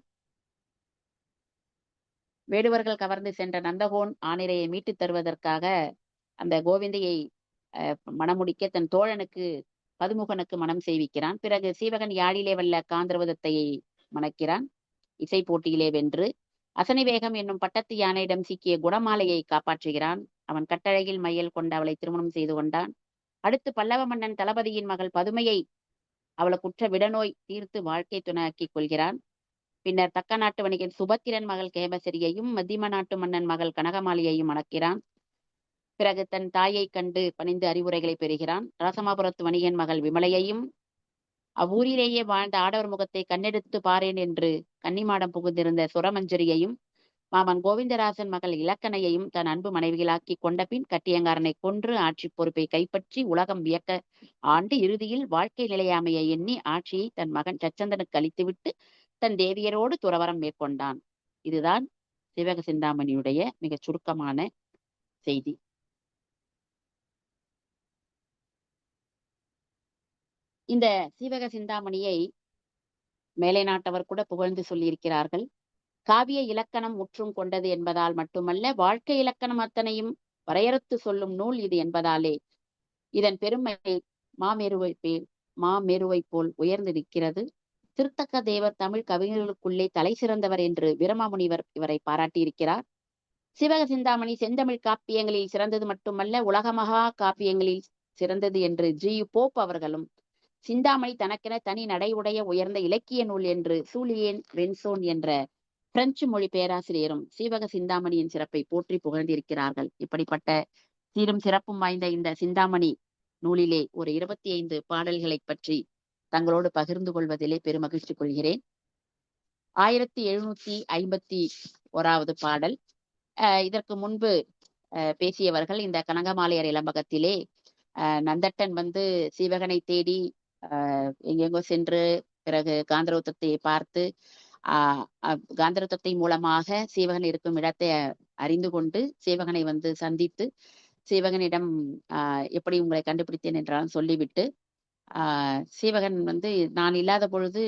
வேடுவர்கள் கவர்ந்து சென்ற நந்தகோன் ஆனிரையை மீட்டு தருவதற்காக அந்த கோவிந்தையை மணமுடிக்க தன் தோழனுக்கு பதுமுகனுக்கு மனம் செய்விக்கிறான். பிறகு சீவகன் யாழிலே வல்ல காந்திரவதத்தை மணக்கிறான். இசை போட்டியிலே வென்று அசனிவேகம் என்னும் பட்டத்து யானையிடம் சிக்கிய குணமாலையை காப்பாற்றுகிறான். அவன் கட்டழகில் மையல் கொண்டு அவளை திருமணம் செய்து கொண்டான். அடுத்து பல்லவ மன்னன் தளபதியின் மகள் பதுமையை அவளுக்குற்ற விடநோய் தீர்த்து வாழ்க்கை துணையாக்கிக் கொள்கிறான். பின்னர் தக்க நாட்டு வணிகன் சுபத்திரன் மகள் கேமசரியையும் மத்தியம நாட்டு மன்னன் மகள் கனகமாலியையும் மணக்கிறான். பிறகு தன் தாயை கண்டு பணிந்து அறிவுரைகளை பெறுகிறான். ராசமாபுரத்து வணிகன் மகள் விமலையையும் அவ்வூரிலேயே வாழ்ந்த ஆடவர் முகத்தை கண்ணெடுத்து பாரேன் என்று கன்னிமாடம் புகுந்திருந்த சுரமஞ்சரியையும் மாமன் கோவிந்தராசன் மகள் இலக்கணையையும் தன் அன்பு மனைவிகளாக்கி கொண்ட பின் கட்டியங்காரனை கொன்று ஆட்சி பொறுப்பை கைப்பற்றி உலகம் வியக்க ஆண்டு இறுதியில் வாழ்க்கை நிலையாமையை எண்ணி ஆட்சியை தன் மகன் சச்சந்தனுக்கு அளித்துவிட்டு தன் தேவியரோடு துறவரம் மேற்கொண்டான். இதுதான் சிவக சிந்தாமணியுடைய மிகச் சுருக்கமான செய்தி. இந்த சீவக சிந்தாமணியை மேலை நாட்டவர் கூட புகழ்ந்து சொல்லியிருக்கிறார்கள். காவிய இலக்கணம் முற்றும் கொண்டது என்பதால் மட்டுமல்ல, வாழ்க்கை இலக்கணம் அத்தனையும் வரையறுத்து சொல்லும் நூல் இது என்பதாலே இதன் பெருமை மாமேருவை போல் உயர்ந்து நிற்கிறது. திருத்தக்க தேவர் தமிழ் கவிஞர்களுக்குள்ளே தலை சிறந்தவர் என்று வீரமாமுனிவர் இவரை பாராட்டியிருக்கிறார். சிவக சிந்தாமணி செந்தமிழ் காப்பியங்களில் சிறந்தது மட்டுமல்ல, உலக மகா காப்பியங்களில் சிறந்தது என்று ஜி.யு. போப் அவர்களும் சிந்தாமணி தனக்கென தனி நடையுடைய உயர்ந்த இலக்கிய நூல் என்று சூலியேன் வென்சோன் என்ற பிரெஞ்சு மொழி பேராசிரியரும் சீவக சிந்தாமணியின் சிறப்பை போற்றி புகழ்ந்திருக்கிறார்கள். இப்படிப்பட்ட சீரும் சிறப்பும் வாய்ந்த இந்த சிந்தாமணி நூலிலே ஒரு 25 பாடல்களை பற்றி தங்களோடு பகிர்ந்து கொள்வதிலே பெருமகிழ்ச்சி கொள்கிறேன். 1751வது பாடல். இதற்கு முன்பு பேசியவர்கள் இந்த கனகமாலையர் இளம்பகத்திலே நந்தட்டன் வந்து சீவகனை தேடி எங்கெங்கோ சென்று பிறகு காந்தரோத்தத்தை பார்த்து காந்தரோத்தத்தை மூலமாக சீவகன் இருக்கும் இடத்தை அறிந்து கொண்டு சீவகனை வந்து சந்தித்து சீவகனிடம் எப்படி உங்களை கண்டுபிடித்தேன் என்றாலும் சொல்லிவிட்டு சீவகன் வந்து நான் இல்லாத பொழுது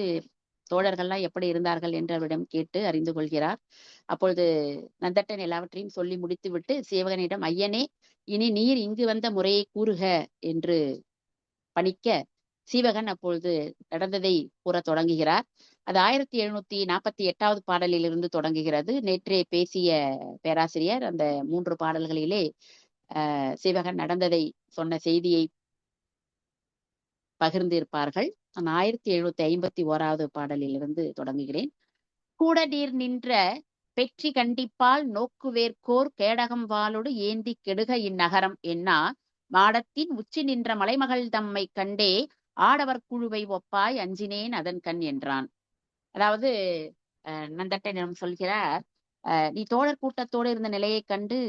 தோழர்கள்லாம் எப்படி இருந்தார்கள் என்று அவரிடம் கேட்டு அறிந்து கொள்கிறார். அப்பொழுது நந்தட்டன் எல்லாவற்றையும் சொல்லி முடித்துவிட்டு சீவகனிடம், ஐயனே, இனி நீர் இங்கு வந்த முறையை கூறுக என்று பணிக்க சீவகன் அப்பொழுது நடந்ததை கூற தொடங்குகிறார். அது 1748வது பாடலிலிருந்து தொடங்குகிறது. நேற்றே பேசிய பேராசிரியர் அந்த 3 பாடல்களிலே சீவகன் நடந்ததை சொன்ன செய்தியை பகிர்ந்திருப்பார்கள். நான் 1751வது பாடலிலிருந்து தொடங்குகிறேன். கூட நீர் நின்ற பெற்றி கண்டிப்பால் நோக்குவேற்கோர் கேடகம் வாளோடு ஏந்தி கெடுக இந்நகரம் என்னா மாடத்தின் உச்சி நின்ற மலைமகள் தம்மை கண்டே ஆடவர் குழுவை ஒப்பாய் அஞ்சினேன் அதன் கண் என்றான். அதாவது நந்தட்டனிடம் சொல்கிறார், நீ தோழர் கூட்டத்தோடு இருந்த நிலையை கண்டு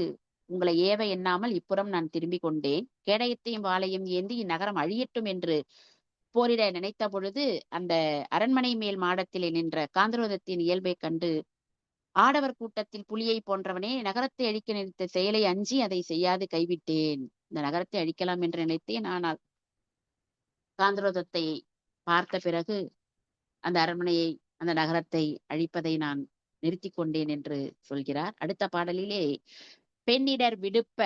உங்களை ஏவ எண்ணாமல் இப்புறம் நான் திரும்பிக் கொண்டேன். கேடயத்தையும் வாளையும் ஏந்தி இந்நகரம் அழியட்டும் என்று போரிட நினைத்த பொழுது அந்த அரண்மனை மேல் மாடத்திலே நின்ற காந்தரோதத்தின் இயல்பை கண்டு ஆடவர் கூட்டத்தில் புலியை போன்றவனே நகரத்தை அழிக்க நினைத்த செயலை அஞ்சி அதை செய்யாது கைவிட்டேன். இந்த நகரத்தை அழிக்கலாம் என்று நினைத்தேன். ஆனால் காந்தரோதத்தை பார்த்த பிறகு அந்த அரண்மனையை அந்த நகரத்தை அழிப்பதை நான் நிறுத்தி கொண்டேன் என்று சொல்கிறார். அடுத்த பாடலிலே பெண்ணிடர் விடுப்ப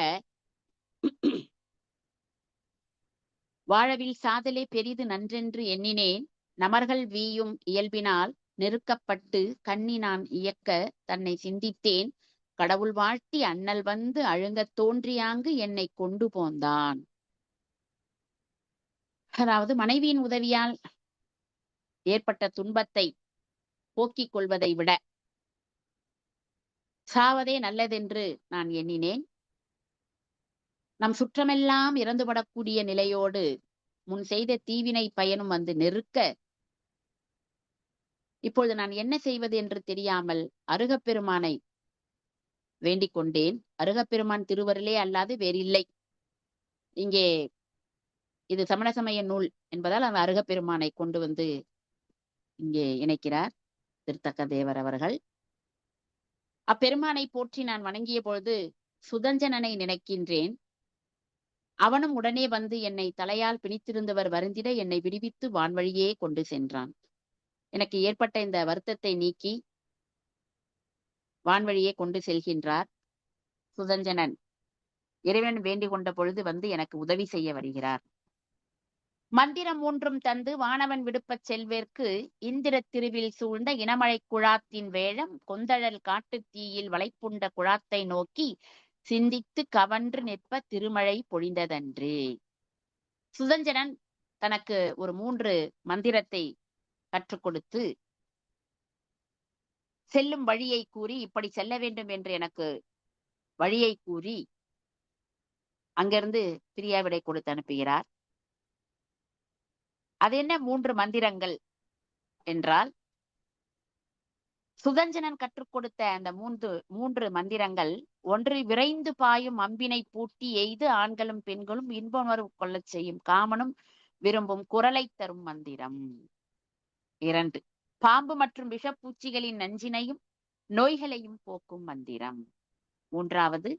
வாழவில் சாதலே பெரிது நன்றென்று எண்ணினேன் நமர்கள் வீயும் இயல்பினால் நெருக்கப்பட்டு கண்ணி நான் இயக்க தன்னை சிந்தித்தேன் கடவுள் வாழ்த்தி அண்ணல் வந்து அழுங்கத் தோன்றியாங்கு என்னை கொண்டு போந்தான். அதாவது மனைவியின் உதவியால் ஏற்பட்ட துன்பத்தை போக்கிக் கொள்வதை விட சாவதே நல்லதென்று நான் எண்ணினேன். நம் சுற்றமெல்லாம் இறந்துபடக்கூடிய நிலையோடு முன் செய்த தீவினை பயனும் வந்து நெருக்க இப்பொழுது நான் என்ன செய்வது என்று தெரியாமல் அருகப்பெருமானை வேண்டிக் கொண்டேன். அருகப்பெருமான் திருவருளே அல்லாது வேறில்லை. இங்கே இது சமண சமய நூல் என்பதால் அந்த அருகப்பெருமானை கொண்டு வந்து இங்கே இணைக்கிறார் திருத்தக்க தேவர் அவர்கள். அப்பெருமானை போற்றி நான் வணங்கிய பொழுது சுதஞ்சனனை நினைக்கின்றேன். அவனும் உடனே வந்து என்னை தலையால் பிணித்திருந்தவர் வருந்திட என்னை விடுவித்து வான்வழியே கொண்டு சென்றான். எனக்கு ஏற்பட்ட இந்த வருத்தத்தை நீக்கி வான்வழியே கொண்டு செல்கின்றார் சுதஞ்சனன். இறைவன் வேண்டிக் கொண்ட பொழுது வந்து எனக்கு உதவி செய்ய வருகிறார். மந்திரம் ஒன்றும் தந்து வானவன் விடுப்பச் செல்வேற்கு இந்திர திருவில் சூழ்ந்த இனமழை குழாத்தின் வேழம் கொந்தழல் காட்டுத் தீயில் வளைப்புண்ட குழாத்தை நோக்கி சிந்தித்து கவன்று நிற்ப திருமழை பொழிந்ததன்று. சுதஞ்சனன் தனக்கு ஒரு 3 மந்திரத்தை கற்றுக் கொடுத்து செல்லும் வழியை கூறி இப்படி செல்ல வேண்டும் என்று எனக்கு வழியை கூறி அங்கிருந்து பிரியாவிடை கொடுத்து அனுப்புகிறார். அது என்ன 3 மந்திரங்கள் என்றால், சுதஞ்சனன் கற்றுக் கொடுத்த அந்த 3 மந்திரங்கள், ஒன்று விரைந்து பாயும் அம்பினை பூட்டி எய்து ஆண்களும் பெண்களும் இன்புணர்வு கொள்ளச் செய்யும் காமனும் விரும்பும் குரலை தரும் மந்திரம். 2 பாம்பு மற்றும் விஷப்பூச்சிகளின் நஞ்சினையும் நோய்களையும் போக்கும் மந்திரம். 3வது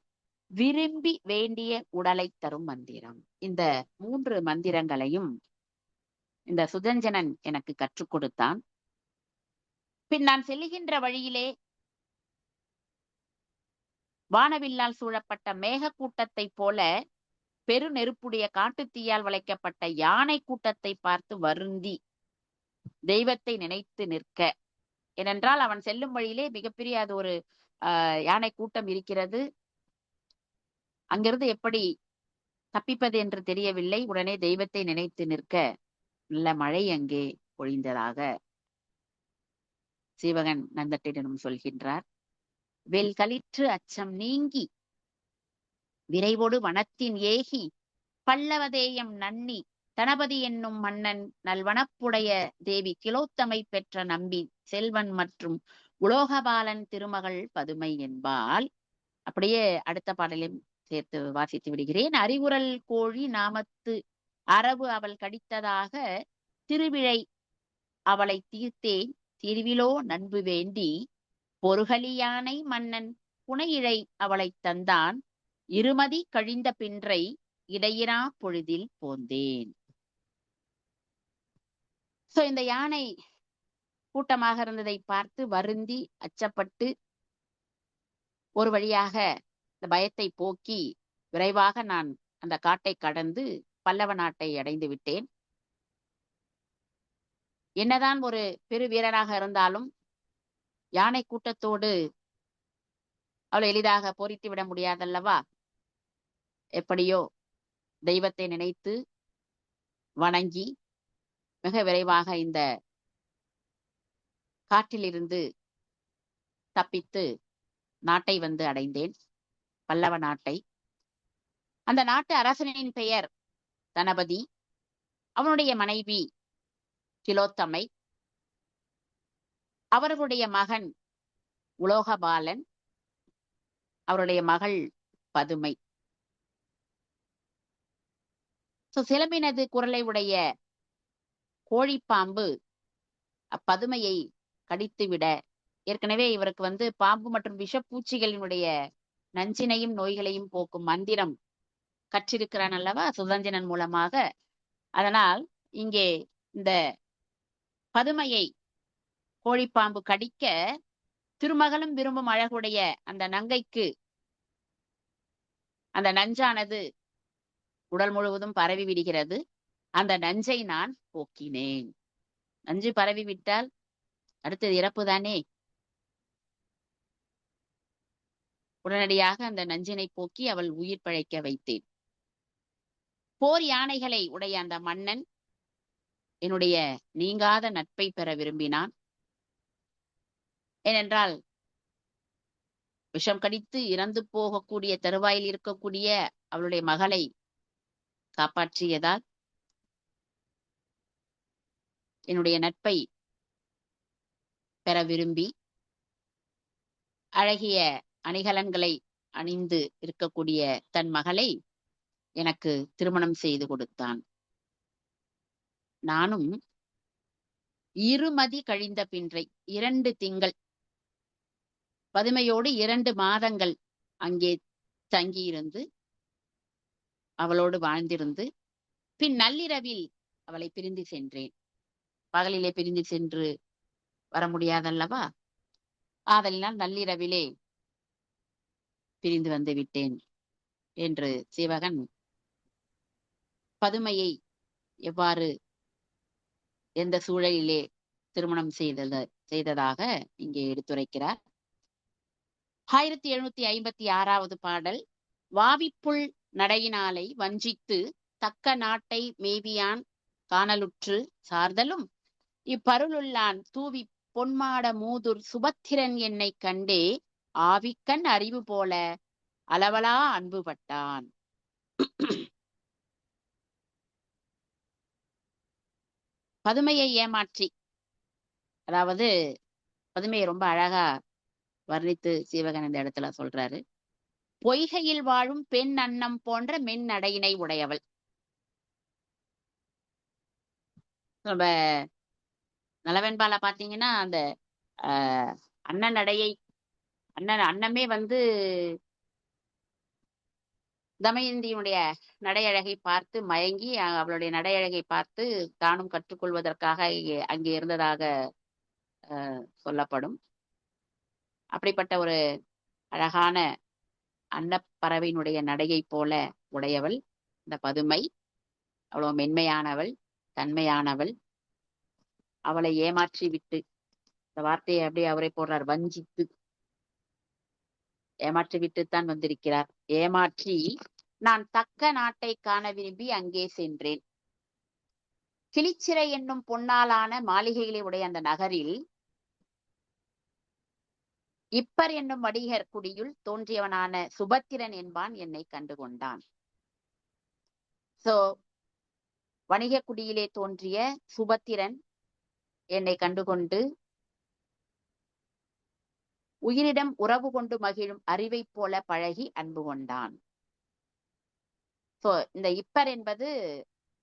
விரும்பி வேண்டிய உடலை தரும் மந்திரம். இந்த 3 மந்திரங்களையும் இந்த சுதஞ்சனன் எனக்கு கற்றுக் கொடுத்தான். பின் நான் செல்லுகின்ற வழியிலே வானவில்லால் சூழப்பட்ட மேக கூட்டத்தை போல பெரு நெருப்புடைய காட்டுத்தீயால் வளைக்கப்பட்ட யானை கூட்டத்தை பார்த்து வருந்தி தெய்வத்தை நினைத்து நிற்க. ஏனென்றால் அவன் செல்லும் வழியிலே மிகப்பெரிய அது ஒரு யானை கூட்டம் இருக்கிறது. அங்கிருந்து எப்படி தப்பிப்பது என்று தெரியவில்லை. உடனே தெய்வத்தை நினைத்து நிற்க நல்ல மழை அங்கே பொழிந்ததாக சீவகன் நந்தட்டிடம் சொல்கின்றார். வெல் களிற்று அச்சம் நீங்கி விரைவோடு வனத்தின் ஏகி பல்லவதேயம் நன்னி தனபதி என்னும் மன்னன் நல்வனப்புடைய தேவி கிலோத்தமை பெற்ற நம்பி செல்வன் மற்றும் உலோகபாலன் திருமகள் பதுமை என்பால். அப்படியே அடுத்த பாடலையும் சேர்த்து வாசித்து விடுகிறேன். அறிவுரல் கோழி நாமத்து அரவு அவள் கடித்ததாக திருவிழை அவளை தீர்த்தேன் திருவிலோ நண்பு வேண்டி பொருகலி யானை மன்னன் புனையிழை அவளை தந்தான் இருமதி கழிந்த பின்றை இடையிறா பொழுதில் போந்தேன். சோ இந்த யானை கூட்டமாக இருந்ததை பார்த்து வருந்தி அச்சப்பட்டு ஒரு வழியாக இந்த பயத்தை போக்கி விரைவாக நான் அந்த காட்டை கடந்து பல்லவ நாட்டை அடைந்து விட்டேன். என்னதான் ஒரு பெரு வீரராக இருந்தாலும் யானை கூட்டத்தோடு அவ்வளவு எளிதாக போரிட்டு விட முடியாதல்லவா. எப்படியோ தெய்வத்தை நினைத்து வணங்கி மிக விரைவாக இந்த காட்டிலிருந்து தப்பித்து நாட்டை வந்து அடைந்தேன், பல்லவ நாட்டை. அந்த நாட்டு அரசனின் பெயர் தனபதி, அவனுடைய மனைவி கிலோத்தமை, அவர்களுடைய மகன் உலோகபாலன், அவருடைய மகள் பதுமை. சிலம்பினது குரலை உடைய கோழிப்பாம்பு அப்பதுமையை கடித்துவிட, ஏற்கனவே இவருக்கு பாம்பு மற்றும் விஷப்பூச்சிகளினுடைய நஞ்சினையும் நோய்களையும் போக்கும் மந்திரம் கற்றிருக்கிறான் அல்லவா சுதஞ்சனன் மூலமாக. அதனால் இங்கே இந்த பதுமையை கோழிப்பாம்பு கடிக்க திருமகளும் விரும்பும் அழகுடைய அந்த நங்கைக்கு அந்த நஞ்சானது உடல் முழுவதும் பரவி விடுகிறது. அந்த நஞ்சை நான் போக்கினேன். நஞ்சு பரவி விட்டால் அடுத்தது இறப்பு தானே. உடனடியாக அந்த நஞ்சினை போக்கி அவள் உயிர் பிழைக்க வைத்தேன். போர் யானைகளை உடைய அந்த மன்னன் என்னுடைய நீங்காத நட்பை பெற விரும்பினான். ஏனென்றால் விஷம் கடித்து இறந்து போகக்கூடிய தருவாயில் இருக்கக்கூடிய அவளுடைய மகளை காப்பாற்றியதால் என்னுடைய நட்பை பெற விரும்பி அழகிய அணிகலன்களை அணிந்து இருக்கக்கூடிய தன் மகளை எனக்கு திருமணம் செய்து கொடுத்தான். நானும் இருமதி கழிந்த பின்றை 2 திங்கள் பதுமையோடு 2 மாதங்கள் அங்கே தங்கியிருந்து அவளோடு வாழ்ந்திருந்து பின் நள்ளிரவில் அவளை பிரிந்து சென்றேன். பகலிலே பிரிந்து சென்று வர முடியாதல்லவா, ஆதலினால் நள்ளிரவிலே பிரிந்து வந்து விட்டேன் என்று சீவகன் பதுமையை எவ்வாறு எந்த சூழலிலே திருமணம் செய்ததாக இங்கே எடுத்துரைக்கிறார். 1756வது பாடல். வாவிப்புள் நடையினாலை வஞ்சித்து தக்க நாட்டை மேவியான் காணலுற்று சார்தலும் இப்பருளுள்ளான் தூவி பொன்மாட மூதுர் சுபத்திரன் என்னை கண்டே ஆவிக்கண் அறிவு போல அளவலா அன்புபட்டான். பதுமையை ஏமாற்றி, அதாவது பதுமையை ரொம்ப அழகா வர்ணித்து சீவகன் இந்த இடத்துல சொல்றாரு. பொய்கையில் வாழும் பெண் அன்னம் போன்ற மென் நடையினை உடையவள். நம்ம நலவெண்பால பாத்தீங்கன்னா அந்த அண்ணன் நடையை அன்னமே தமயந்தியினுடைய நடையழகை பார்த்து மயங்கி அவளுடைய நடையழகை பார்த்து தானும் கற்றுக்கொள்வதற்காக அங்கே இருந்ததாக சொல்லப்படும். அப்படிப்பட்ட ஒரு அழகான அன்னப்பறவையினுடைய நடையை போல உடையவள் இந்த பதுமை. அவ்வளவு மென்மையானவள், தன்மையானவள். அவளை ஏமாற்றி விட்டு, இந்த வார்த்தையை அப்படியே அவரை போடுறார், வஞ்சித்து ஏமாற்றி விட்டுத்தான் வந்திருக்கிறார். ஏமாற்றி நான் தக்க நாட்டை காண விரும்பி அங்கே சென்றேன். கிளிச்சிறை என்னும் பொன்னாலான மாளிகைகளை உடைய அந்த நகரில் இப்பர் என்னும் வணிகர் குடியுள் தோன்றியவனான சுபத்திரன் என்பான் என்னை கண்டுகொண்டான். சோ வணிக குடியிலே தோன்றிய சுபத்திரன் என்னை கண்டுகொண்டு உயிரிடம் உறவு கொண்டு மகிழும் அறிவை போல பழகி அன்பு கொண்டான். சோ இந்த இப்பர் என்பது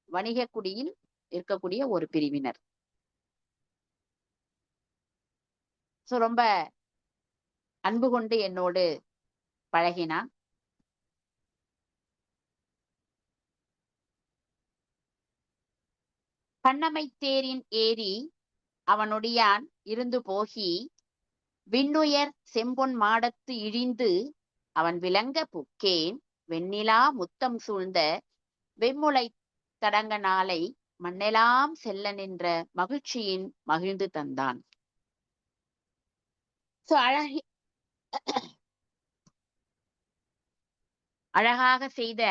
வணிக குடியில் இருக்கக்கூடிய ஒரு பிரிவினர். சோ ரொம்ப அன்பு கொண்டு என்னோடு பழகினான். கண்ணமை தேரின் ஏறி அவனுடையான் இருந்து போகி விண்ணுயர் செம்பொன் மாடத்து இழிந்து அவன் விளங்க புக்கேன் வெண்ணிலா முத்தம் சூழ்ந்த வெம்முளை தடங்க நாளை மண்ணெலாம் செல்ல நின்ற மகிழ்ச்சியின் மகிழ்ந்து தந்தான். அழகாக செய்த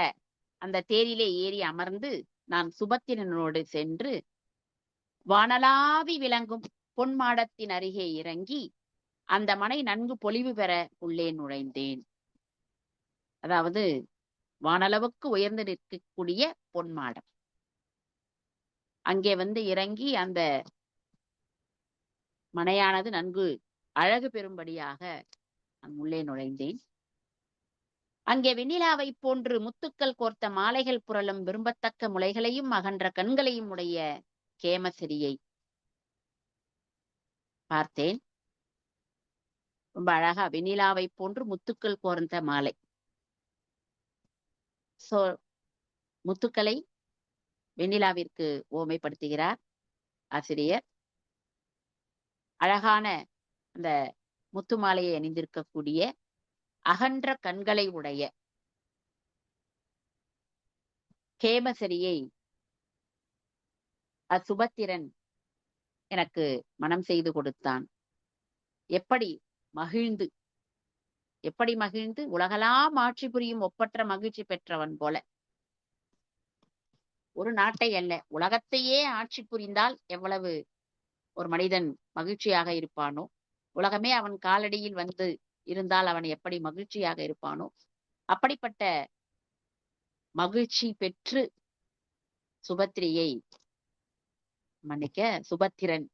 அந்த தேரிலே ஏறி அமர்ந்து நான் சுபத்திரனோடு சென்று வானலாவி விளங்கும் பொன்மாடத்தின் அருகே இறங்கி அந்த மனை நன்கு பொலிவு பெற உள்ளே நுழைந்தேன். அதாவது வானளவுக்கு உயர்ந்து நிற்கக்கூடிய பொன்மாடம். அங்கே இறங்கி அந்த மனையானது நன்கு அழகு பெறும்படியாக நான் உள்ளே நுழைந்தேன். அங்கே வெண்ணிலாவை போன்று முத்துக்கள் கோர்த்த மாலைகள் புரளும் விரும்பத்தக்க முளைகளையும் அகன்ற கண்களையும் உடைய கேமசிரியை பார்த்தேன். ரொம்ப அழகா வெண்ணிலாவை போன்று முத்துக்கள் கோர்ந்த மாலை. சோ முத்துக்களை வெண்ணிலாவிற்கு ஓமைப்படுத்துகிறார் ஆசிரியர். அழகான அந்த முத்து மாலையை அணிந்திருக்கக்கூடிய அகன்ற கண்களை உடைய கேமசரியை அசுபத்திரன் எனக்கு மனம் செய்து கொடுத்தான். எப்படி மகிழ்ந்து உலகெல்லாம் ஆட்சி புரியும் ஒப்பற்ற மகிழ்ச்சி பெற்றவன் போல. ஒரு நாட்டை அல்ல, உலகத்தையே ஆட்சி புரிந்தால் எவ்வளவு ஒரு மனிதன் மகிழ்ச்சியாக இருப்பானோ, உலகமே அவன் காலடியில் இருந்தால் அவன் எப்படி மகிழ்ச்சியாக இருப்பானோ, அப்படிப்பட்ட மகிழ்ச்சி பெற்று சுபத்திரன்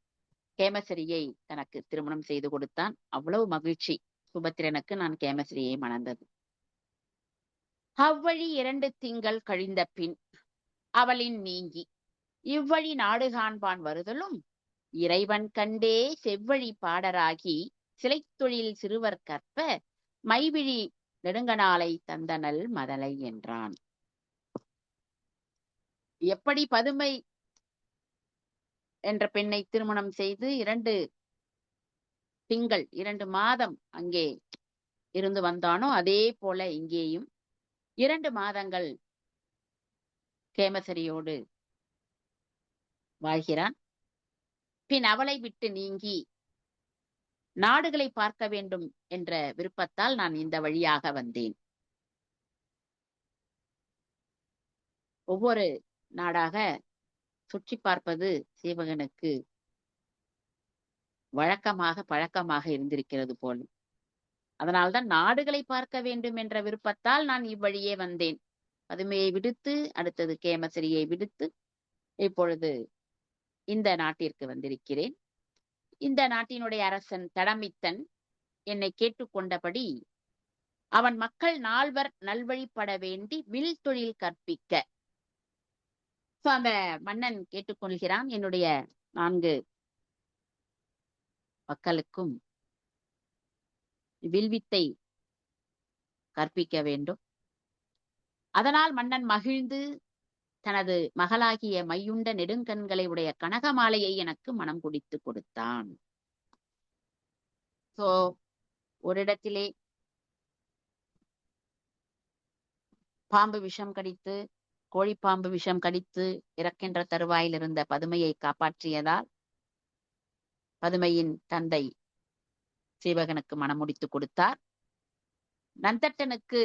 கேமசரியை தனக்கு திருமணம் செய்து கொடுத்தான். அவ்வளவு மகிழ்ச்சி சுபத்திரனுக்கு நான் கேமசரியை மணந்தது. அவ்வழி 2 திங்கள் கழிந்த பின் அவளின் நீங்கி இவ்வழி நாடு காண்பான் வருதலும் இறைவன் கண்டே செவ்வழி பாடராகி சிலை தொழில் சிறுவர் கற்ப மைவிழி நெடுங்கனாலை தந்தனல் மதலை என்றான். எப்படி பதுமை என்ற பெண்ணை திருமணம் செய்து 2 திங்கள் 2 மாதம் அங்கே இருந்து வந்தானோ, அதே போல இங்கேயும் 2 மாதங்கள் கேமசரியோடு வாழ்கிறான். பின் அவளை விட்டு நீங்கி நாடுகளை பார்க்க வேண்டும் என்ற விருப்பத்தால் நான் இந்த வழியாக வந்தேன். ஒவ்வொரு நாடாக சுற்றி பார்ப்பது சீவகனுக்கு பழக்கமாக இருந்திருக்கிறது போலும். அதனால்தான் நாடுகளை பார்க்க வேண்டும் என்ற விருப்பத்தால் நான் இவ்வழியே வந்தேன். பதுமையை விடுத்து அடுத்தது கேமசரியை விடுத்து இப்பொழுது இந்த நாட்டிற்கு வந்திருக்கிறேன். இந்த நாட்டினுடைய அரசன் தடமித்தன் என்னை கேட்டுக்கொண்டபடி அவன் மக்கள் 4 நல்வழிப்பட வேண்டி வில் தொழில் கற்பிக்க அந்த மன்னன் கேட்டுக்கொள்கிறான். என்னுடைய 4 மக்களுக்கும் வில்வித்தை கற்பிக்க வேண்டும். அதனால் மன்னன் மகிழ்ந்து தனது மகளாகிய மையுண்ட நெடுங்கண்களை உடைய கனகமாலையை எனக்கு மனம் குடித்து கொடுத்தான். சோ ஒரு இடத்திலே பாம்பு விஷம் கடித்து, கோழிப்பாம்பு விஷம் கடித்து இறக்கின்ற தருவாயில் இருந்த பதுமையை காப்பாற்றியதால் பதுமையின் தந்தை சீவகனுக்கு மனம் முடித்து கொடுத்தார். நந்தட்டனுக்கு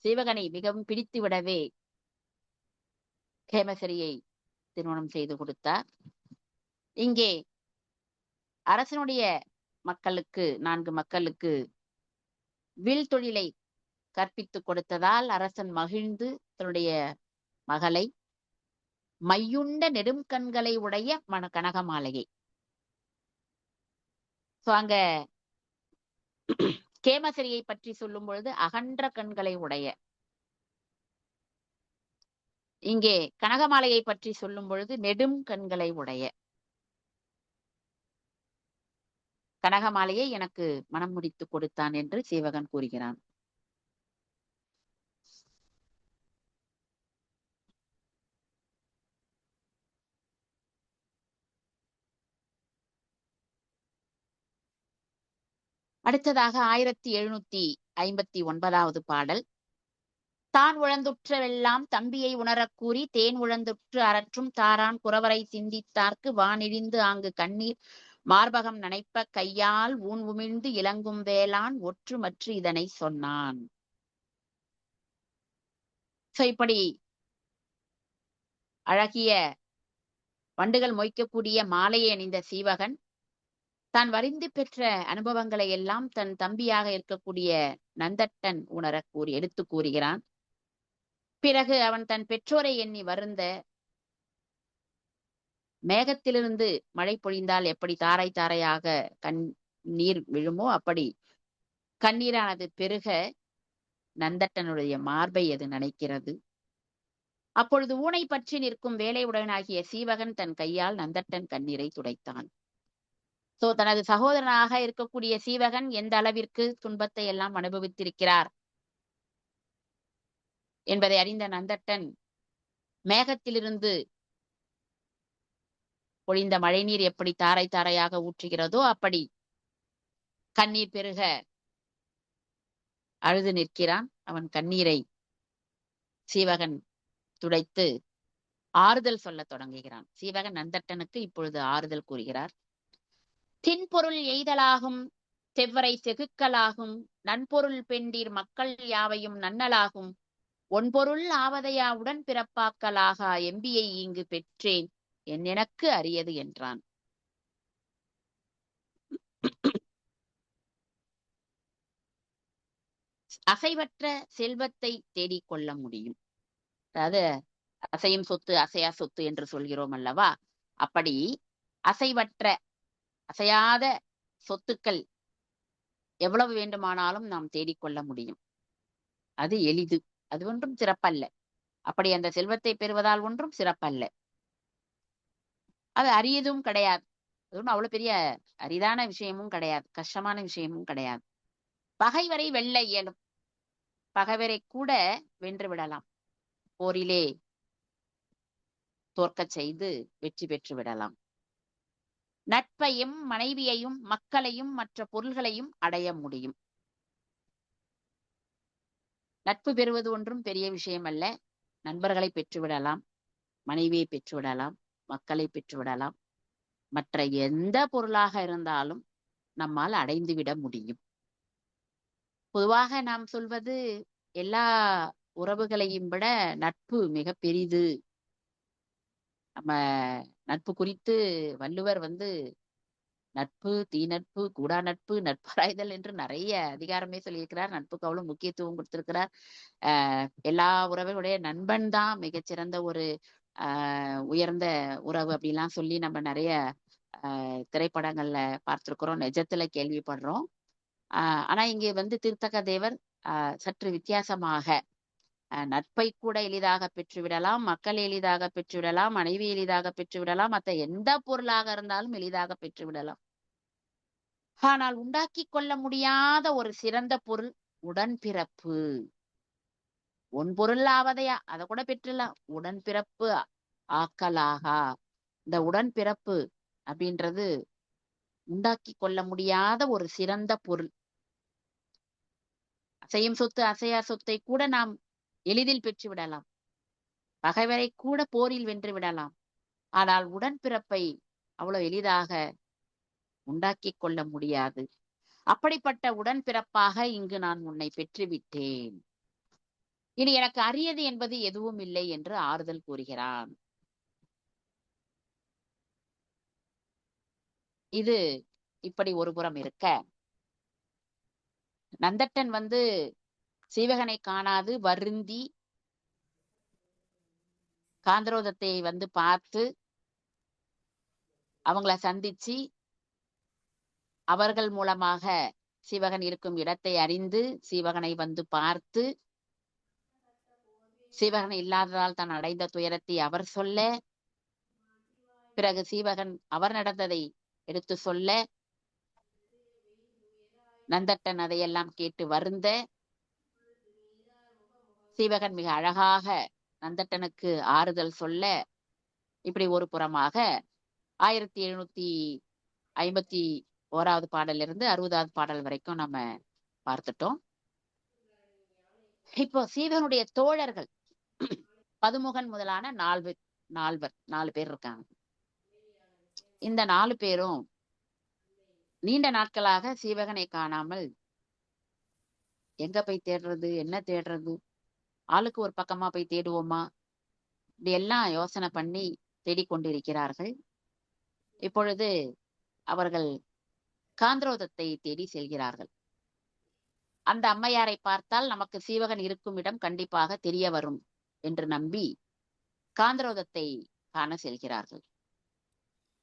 சீவகனை மிகவும் பிடித்து விடவே கேமசரியை திருமணம் செய்து கொடுத்தார். இங்கே அரசனுடைய மக்களுக்கு 4 மக்களுக்கு வில் தொழிலை கற்பித்துக் கொடுத்ததால் அரசன் மகிழ்ந்து தன்னுடைய மகளை மையுண்ட நெடும் கண்களை உடைய கனகமாலையை அங்க கேமசரியை பற்றி சொல்லும் பொழுது அகன்ற கண்களை உடைய, இங்கே கனகமாலையை பற்றி சொல்லும் பொழுது நெடும் கண்களை உடைய கனகமாலையை எனக்கு மனம் முடித்து கொடுத்தான் என்று சீவகன் கூறுகிறான். அடுத்ததாக 1759வது பாடல். தான் உழந்துற்றவெல்லாம் தம்பியை உணரக் கூறி தேன் உழந்துற்று அரற்றும் தாரான் குறவரை சிந்தித்தார்க்கு வானிழிந்து ஆங்கு கண்ணீர் மார்பகம் நனைப்ப கையால் ஊன் உமிழ்ந்து இலங்கும் வேளான் ஒற்று மற்று இதனை சொன்னான். இப்படி அழகிய வண்டுகள் மொய்க்கக்கூடிய மாலையை அணிந்த சீவகன் தான் வரிந்து பெற்ற அனுபவங்களை எல்லாம் தன் தம்பியாக இருக்கக்கூடிய நந்தட்டன் உணர எடுத்து கூறுகிறான். பிறகு அவன் தன் பெற்றோரை எண்ணி வருந்த, மேகத்திலிருந்து மழை பொழிந்தால் எப்படி தாரை தாரையாக நீர் விழுமோ அப்படி கண்ணீரானது பெருக நந்தட்டனுடைய மார்பை அது நினைக்கிறது. அப்பொழுது ஊனை பற்றி நிற்கும் வேலையுடனாகிய சீவகன் தன் கையால் நந்தட்டன் கண்ணீரை துடைத்தான். தனது சகோதரனாக இருக்கக்கூடிய சீவகன் எந்த அளவிற்கு துன்பத்தை எல்லாம் அனுபவித்திருக்கிறார் என்பதை அறிந்த நந்தட்டன் மேகத்திலிருந்து பொழிந்த மழைநீர் எப்படி தாரை தாரையாக ஊற்றுகிறதோ அப்படி கண்ணீர் பெருக அழுது நிற்கிறான். அவன் கண்ணீரை சீவகன் துடைத்து ஆறுதல் சொல்ல தொடங்குகிறான். சீவகன் நந்தட்டனுக்கு இப்பொழுது ஆறுதல் கூறுகிறார். தின்பொருள் எய்தலாகும் செவ்வரை செகுக்கலாகும் நன்பொருள் பெண்டீர் மக்கள் யாவையும் நன்னலாகும் ஒன்பொருள் ஆவதையா உடன் பிறப்பாக்கலாகா எம்பியை இங்கு பெற்றேன் எனக்கு அரியது என்றான். அசைவற்ற செல்வத்தை தேடிக்கொள்ள முடியும். அதாவது அசையும் சொத்து அசையா சொத்து என்று சொல்கிறோம் அல்லவா, அப்படி அசைவற்ற அசையாத சொத்துக்கள் எவ்வளவு வேண்டுமானாலும் நாம் தேடிக்கொள்ள முடியும். அது எளிது, அது ஒன்றும் சிறப்பல்ல. அப்படி அந்த செல்வத்தை பெறுவதால் ஒன்றும் சிறப்பல்ல. அது அரியதும் கிடையாது. அது ஒன்றும் அவ்வளவு பெரிய அரிதான விஷயமும் கிடையாது, கஷ்டமான விஷயமும் கிடையாது. பகைவரை வெல்ல இயலும், பகைவரை கூட வென்று விடலாம், போரிலே தோற்கச் செய்து வெற்றி பெற்று விடலாம். நட்பையும் மனைவியையும் மக்களையும் மற்ற பொருள்களையும் அடைய முடியும். நட்பு பெறுவது ஒன்றும் பெரிய விஷயம் அல்ல. நண்பர்களை பெற்றுவிடலாம், மனைவியை பெற்றுவிடலாம், மக்களை பெற்றுவிடலாம், மற்ற எந்த பொருளாக இருந்தாலும் நம்மால் அடைந்துவிட முடியும். பொதுவாக நாம் சொல்வது எல்லா உறவுகளையும் விட நட்பு மிக பெரிது. நம்ம நட்பு குறித்து வள்ளுவர் நட்பு தீநட்பு கூடா நட்பு நட்பராய்தல் என்று நிறைய அதிகாரமே சொல்லியிருக்கிறார். நட்புக்கு அவ்வளவு முக்கியத்துவம் கொடுத்திருக்கிறார். எல்லா உறவுடைய நண்பன் தான் மிகச்சிறந்த ஒரு உயர்ந்த உறவு அப்படிலாம் சொல்லி நம்ம நிறைய திரைப்படங்கள்ல பார்த்திருக்கிறோம், நிஜத்துல கேள்விப்படுறோம். ஆனா இங்கே திருத்தக்க தேவர் சற்று வித்தியாசமாக நட்பை கூட எளிதாக பெற்றுவிடலாம், மக்கள் எளிதாக பெற்றுவிடலாம், மனைவி எளிதாக பெற்றுவிடலாம், மற்ற எந்த பொருளாக இருந்தாலும் எளிதாக பெற்றுவிடலாம். ஆனால் உண்டாக்கி கொள்ள முடியாத ஒரு சிறந்த பொருள் உடன்பிறப்பு. பொருள் ஆவதையா அதை கூட பெற்றுலாம், உடன்பிறப்பு ஆக்கலாகா. இந்த உடன்பிறப்பு அப்படின்றது உண்டாக்கி கொள்ள முடியாத ஒரு சிறந்த பொருள். அசையும் சொத்து அசையா சொத்தை கூட நாம் எளிதில் பெற்று விடலாம், பகைவரை கூட போரில் வென்று விடலாம். ஆனால் உடன்பிறப்பை அவ்வளவு எளிதாக உண்டாக்கி கொள்ள முடியாது. அப்படிப்பட்ட உடன்பிறப்பாக இங்கு நான் உன்னை பெற்றுவிட்டேன், இனி எனக்கு அரியது என்பது எதுவும் இல்லை என்று ஆறுதல் கூறுகிறான். இது இப்படி ஒரு புறம் இருக்க, நந்தட்டன் சீவகனை காணாது வருந்தி காந்தரோதத்தை பார்த்து அவங்கள சந்திச்சு அவர்கள் மூலமாக சீவகன் இருக்கும் இடத்தை அறிந்து சீவகனை பார்த்து சீவகன் இல்லாததால் தான் அடைந்த துயரத்தை அவர் சொல்ல, பிறகு சீவகன் அவர் நடந்ததை எடுத்து சொல்ல, நந்தட்டன் அதையெல்லாம் கேட்டு வருந்த, சீவகன் மிக அழகாக நந்தட்டனுக்கு ஆறுதல் சொல்ல, இப்படி ஒரு புறமாக 1751 பாடலிருந்து 60வது பாடல் வரைக்கும் நம்ம பார்த்துட்டோம். இப்போ சீவகனுடைய தோழர்கள் பதுமுகன் முதலான 4 பேர் இருக்காங்க. இந்த 4 பேரும் நீண்ட நாட்களாக சீவகனை காணாமல் எங்க போய் தேடுறது, என்ன தேடுறது, ஆளுக்கு ஒரு பக்கமா போய் தேடுவோமா, இப்படி எல்லாம் யோசனை பண்ணி தேடிக்கொண்டிருக்கிறார்கள். இப்பொழுது அவர்கள் காந்தரோதத்தை தேடி செல்கிறார்கள். அந்த அம்மையாரை பார்த்தால் நமக்கு சீவகன் இருக்கும் இடம் கண்டிப்பாக தெரிய வரும் என்று நம்பி காந்தரோதத்தை காண செல்கிறார்கள்.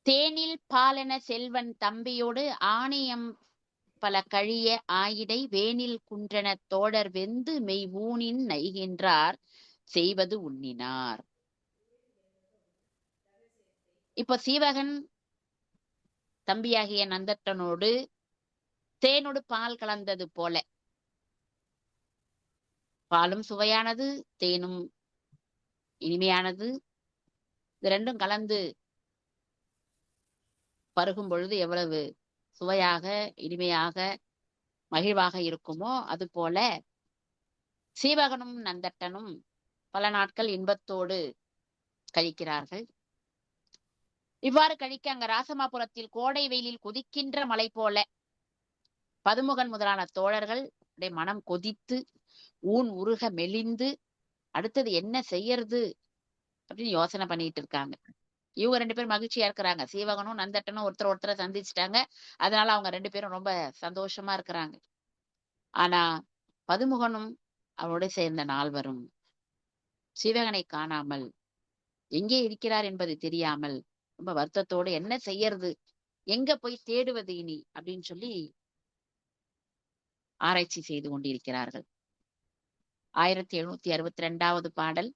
தேனில் பாலென செல்வன் தம்பியோடு ஆணையம் பல கழிய ஆயிடை வேனில் குன்றன தோடர் வெந்து மெய் ஊனின் நைகின்றார் செய்வது உண்ணினார். இப்ப சீவகன் தம்பியாகிய நந்தட்டனோடு தேனோடு பால் கலந்தது போல, பாலும் சுவையானது, தேனும் இனிமையானது, இது ரெண்டும் கலந்து பருகும் பொழுது எவ்வளவு சுவையாக, இனிமையாக, மகிழ்வாக இருக்குமோ அது போல சீவகனும் நந்தட்டனும் பல நாட்கள் இன்பத்தோடு கழிக்கிறார்கள். இவ்வாறு கழிக்க அங்க ராசமாபுரத்தில் கோடை வெயிலில் கொதிக்கின்ற மலை போல பதுமுகன் முதலான தோழர்கள் மனம் கொதித்து ஊன் உருக மெலிந்து அடுத்தது என்ன செய்யறது அப்படின்னு யோசனை பண்ணிட்டு இருக்காங்க. இவங்க 2 பேரும் மகிழ்ச்சியா இருக்கிறாங்க. சீவகனும் நந்தட்டனும் ஒருத்தரை சந்திச்சுட்டாங்க. அதனால அவங்க 2 பேரும் ரொம்ப சந்தோஷமா இருக்கிறாங்க. ஆனா பதுமுகனும் அவரோட சேர்ந்த 4வரும் சீவகனை காணாமல் எங்கே இருக்கிறார் என்பது தெரியாமல் ரொம்ப வருத்தத்தோடு என்ன செய்யறது, எங்க போய் தேடுவது இனி அப்படின்னு சொல்லி ஆராய்ச்சி செய்து கொண்டிருக்கிறார்கள். 1762வது பாடல்.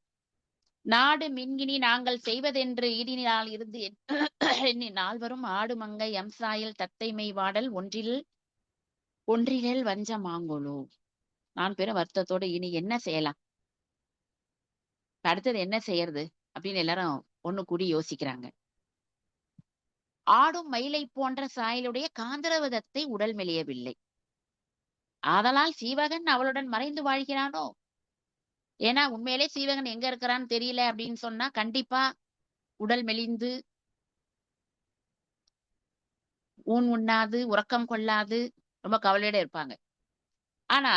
நாடு மின்கினி நாங்கள் செய்வதென்று ஈடினால் இருந்து எண்ணி 4வரும் ஆடு மங்கை எம்சாயில் தத்தைமை வாடல் ஒன்றில் வஞ்சம் மாங்கோலோ. 4 பேரும் வருத்தத்தோடு இனி என்ன செய்யலாம், அடுத்தது என்ன செய்யறது அப்படின்னு எல்லாரும் ஒண்ணு கூடி யோசிக்கிறாங்க. ஆடும் மயிலை போன்ற சாயலுடைய காந்தரவதத்தை உடல் மெலியவில்லை, ஆதலால் சீவகன் அவளுடன் மறைந்து வாழ்கிறானோ. ஏன்னா உண்மையிலே சீவகன் எங்க இருக்கிறான்னு தெரியல அப்படின்னு சொன்னா கண்டிப்பா உடல் மெலிந்து ஊன் உண்ணாது உறக்கம் கொள்ளாது ரொம்ப கவலையோட இருப்பாங்க. ஆனா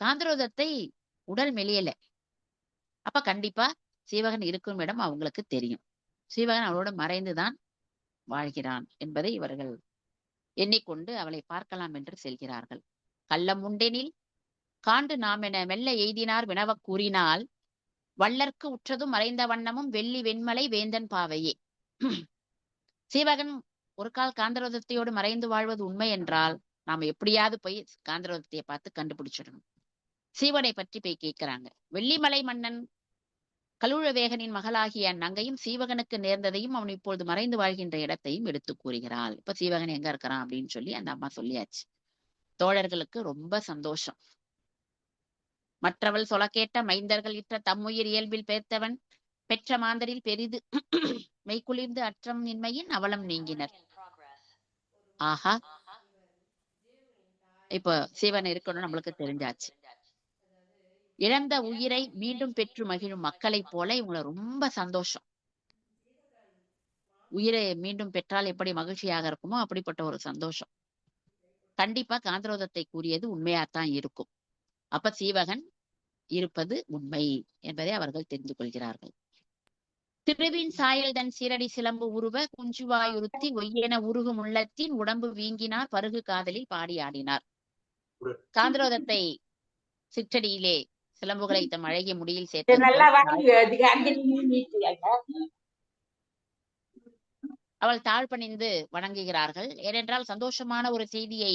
காந்தரோதத்தை உடல் மெலியல, அப்ப கண்டிப்பா சீவகன் இருக்கும் இடம் அவங்களுக்கு தெரியும். சீவகன் அவளோட மறைந்துதான் வாழ்கிறான் என்பதை இவர்கள் எண்ணிக்கொண்டு அவளை பார்க்கலாம் என்று செல்கிறார்கள். கள்ளம் உண்டெனில் காண்டு நாம் என மெல்ல எய்தினார் வினவக் கூறினால் வள்ளற்கு உற்றதும் மறைந்த வண்ணமும் வெள்ளி வெண்மலை வேந்தன் பாவையே. சீவகன் ஒரு கால் காந்தரோதத்தையோடு மறைந்து வாழ்வது உண்மை என்றால் நாம எப்படியாவது போய் காந்தரோதத்தையை பார்த்து கண்டுபிடிச்சிடணும். சீவனை பற்றி போய் கேட்கிறாங்க. வெள்ளிமலை மன்னன் கலுழவேகனின் மகளாகிய அந்நங்கையும் சீவகனுக்கு நேர்ந்ததையும் அவன் இப்பொழுது மறைந்து வாழ்கின்ற இடத்தையும் எடுத்து கூறுகிறாள். இப்ப சீவகன் எங்க இருக்கிறான் அப்படின்னு சொல்லி அந்த அம்மா சொல்லியாச்சு. தோழர்களுக்கு ரொம்ப சந்தோஷம். மற்றவள் சொல கேட்ட மைந்தர்கள் இற்ற தம்முயிர் இயல்பில் பேர்த்தவன் பெற்ற மாந்தரில் பெரிது மெய்குளிர்ந்து அற்றம் இன்மையின் அவலம் நீங்கினர். ஆஹா, இப்போ சீவன் இருக்கணும் நம்மளுக்கு தெரிஞ்சாச்சு. இழந்த உயிரை மீண்டும் பெற்று மகிழும் மக்களை போல இவங்களை ரொம்ப சந்தோஷம். உயிரை மீண்டும் பெற்றால் எப்படி மகிழ்ச்சியாக இருக்குமோ அப்படிப்பட்ட ஒரு சந்தோஷம். கண்டிப்பா காந்தரோதத்தை கூறியது உண்மையாத்தான் இருக்கும். அப்ப சீவகன் இருப்பது உண்மை என்பதை அவர்கள் தெரிந்து கொள்கிறார்கள். திருவின் சாயல் தன் சீரடி சிலம்பு உருவ குஞ்சுவாயுறுத்தி ஒய்யென உருகும் உள்ளத்தின் உடம்பு வீங்கினார் பருகு காதலில் பாடி ஆடினார். காந்தரோதத்தை சிற்றடியிலே சிலம்புகளை தம் அழகிய முடியில் அவள் தாழ் பணிந்து வணங்குகிறார்கள். ஏனென்றால் சந்தோஷமான ஒரு செய்தியை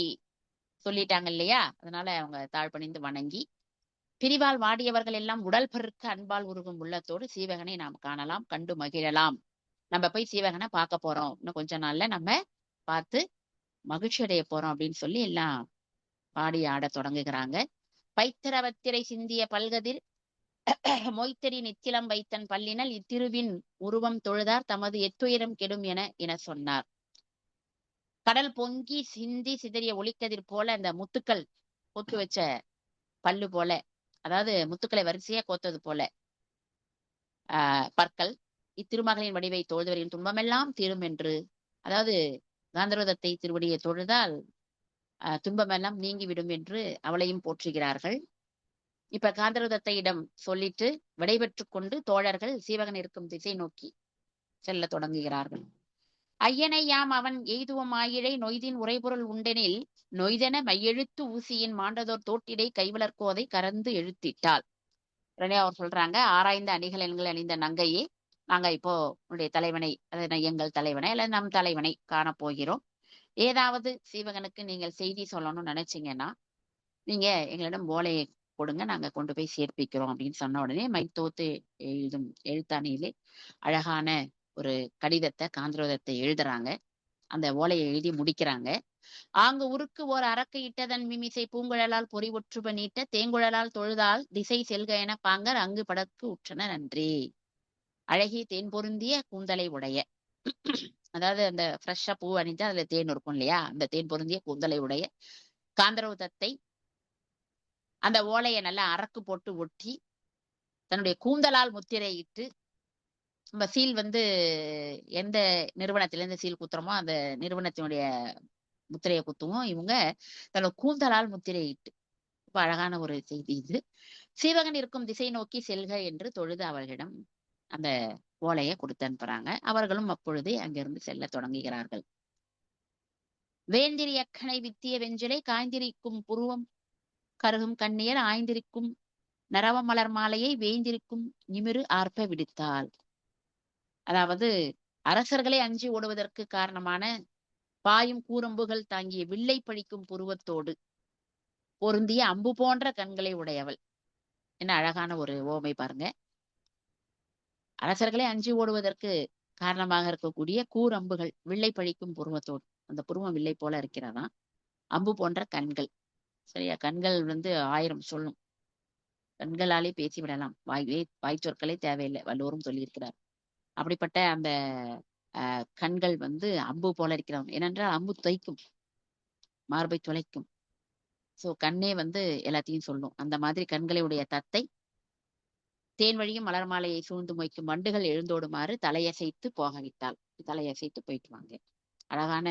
சொல்லிட்டாங்க இல்லையா, அதனால அவங்க தாழ் பணிந்து வணங்கி, பிரிவால் வாடியவர்கள் எல்லாம் உடல் பெருக்க அன்பால் உருகும் உள்ளத்தோடு சீவகனை நாம் காணலாம், கண்டு மகிழலாம். நம்ம போய் சீவகனை பார்க்க போறோம், இன்னும் கொஞ்ச நாள்ல நம்ம பார்த்து மகிழ்ச்சி அடைய போறோம் அப்படின்னு சொல்லி எல்லாம் பாடி ஆட தொடங்குகிறாங்க. பைத்திரவத்திரை சிந்திய பல்கதிர் மொய்த்தடி நித்திலம் வைத்தன் பல்லினல் இத்திருவின் உருவம் தொழுதார் தமது எத்துயரம் கெடும் என சொன்னார். கடல் பொங்கி சிந்தி சிதறிய ஒளிக்கதிர் போல அந்த முத்துக்கள் கொத்து வச்ச பல்லு போல, அதாவது முத்துக்களை வரிசையா கோத்தது போல பற்கள் இத்திருமகளின் வடிவை தொழுதவரின் துன்பமெல்லாம் தீரும் என்று, அதாவது காந்தரோதத்தை திருவடியை தொழுதால் துன்பமெல்லாம் நீங்கிவிடும் என்று அவளையும் போற்றுகிறார்கள். இப்ப காந்தரோதத்தையிடம் சொல்லிட்டு விடைபெற்று கொண்டு தோழர்கள் சீவகன் இருக்கும் திசை நோக்கி செல்ல தொடங்குகிறார்கள். ஐயனை யாம் அவன் எய்துவம் ஆயிழை நொய்தின் உரைபொருள் உண்டெனில் நொய்தென மையெழுத்து ஊசியின் மாண்டதோர் தோட்டிடை கைவளர்க்கோதை கறந்து எழுத்திட்டாள். உடனே அவர் சொல்றாங்க, ஆராய்ந்த அணிகள் எண்கள் அணிந்த நங்கையே, நாங்க இப்போ உன்னுடைய தலைவனை, அதாவது எங்கள் தலைவனை அல்ல நம் தலைவனை காணப்போகிறோம். ஏதாவது சீவகனுக்கு நீங்கள் செய்தி சொல்லணும்னு நினைச்சீங்கன்னா நீங்க எங்களிடம் ஓலையை கொடுங்க, நாங்க கொண்டு போய் சேர்ப்பிக்கிறோம் அப்படின்னு சொன்ன உடனே மைத்தோத்து எழுதும் எழுத்தாணியிலே அழகான ஒரு கடிதத்தை காந்தரோதத்தை எழுதுறாங்க. அந்த ஓலையை எழுதி முடிக்கிறாங்க. ஆங்கு உருக்கு ஓர் அரக்கு இட்டதன் மிமிசை பூங்குழலால் பொறி ஒற்றுப நீட்ட தேங்குழலால் தொழுதால் திசை செல்க என பாங்கர் அங்கு படற்கு உற்றன நன்றி. அழகிய தேன் பொருந்திய கூந்தலை உடைய, அதாவது அந்த ஃப்ரெஷ்ஷா பூ அணிஞ்சா அதுல தேன் இருக்கும் இல்லையா, அந்த தேன் பொருந்திய கூந்தலை உடைய காந்தரோதத்தை அந்த ஓலையை நல்லா அரக்கு போட்டு ஒட்டி தன்னுடைய கூந்தலால் முத்திரையிட்டு, நம்ம சீல் எந்த நிறுவனத்திலிருந்து சீல் குத்துறோமோ அந்த நிறுவனத்தினுடைய முத்திரையை குத்துவோம், இவங்க தன்னோட கூந்தலால் முத்திரையிட்டு, ரொம்ப அழகான ஒரு செய்தி இது. சீவகன் இருக்கும் திசை நோக்கி செல்க என்று தொழுது அவர்களிடம் அந்த ஓலையை கொடுத்து அனுப்புறாங்க. அவர்களும் அப்பொழுதே அங்கிருந்து செல்ல தொடங்குகிறார்கள். வேந்திரி அக்கனை வித்திய வெஞ்சலை காய்ந்திரிக்கும் புருவம் கருகும் கண்ணியர் ஆய்ந்திருக்கும் நரவ மலர் மாலையை வேந்திருக்கும் நிமிரு ஆர்ப்ப விடுத்தாள். அதாவது அரசர்களை அஞ்சி ஓடுவதற்கு காரணமான பாயும் கூரம்புகள் தாங்கிய வில்லை பழிக்கும் புருவத்தோடு பொருந்திய அம்பு போன்ற கண்களை உடையவள். என்ன அழகான ஒரு ஓமை பாருங்க. அரசர்களை அஞ்சி ஓடுவதற்கு காரணமாக இருக்கக்கூடிய கூரம்புகள் வில்லை பழிக்கும் புருவத்தோடு, அந்த புருவம் வில்லை போல இருக்கிறதா, அம்பு போன்ற கண்கள். சரியா, கண்கள் 1000 சொல்லும், கண்களாலே பேசிவிடலாம், வாய் சொற்களே தேவையில்லை, வல்லோரும் சொல்லியிருக்கிறார். அப்படிப்பட்ட அந்த கண்கள் அம்பு போல இருக்கிறோம். ஏனென்றால் அம்பு துளைக்கும், மார்பை துளைக்கும். சோ கண்ணே எல்லாத்தையும் சொல்லும். அந்த மாதிரி கண்களை உடைய தத்தை தேன் வழியும் மலர் மாலையை சூழ்ந்து மொய்க்கும் வண்டுகள் எழுந்தோடுமாறு தலையசைத்து போகவிட்டாள். தலையசைத்து போயிட்டு வாங்க. அழகான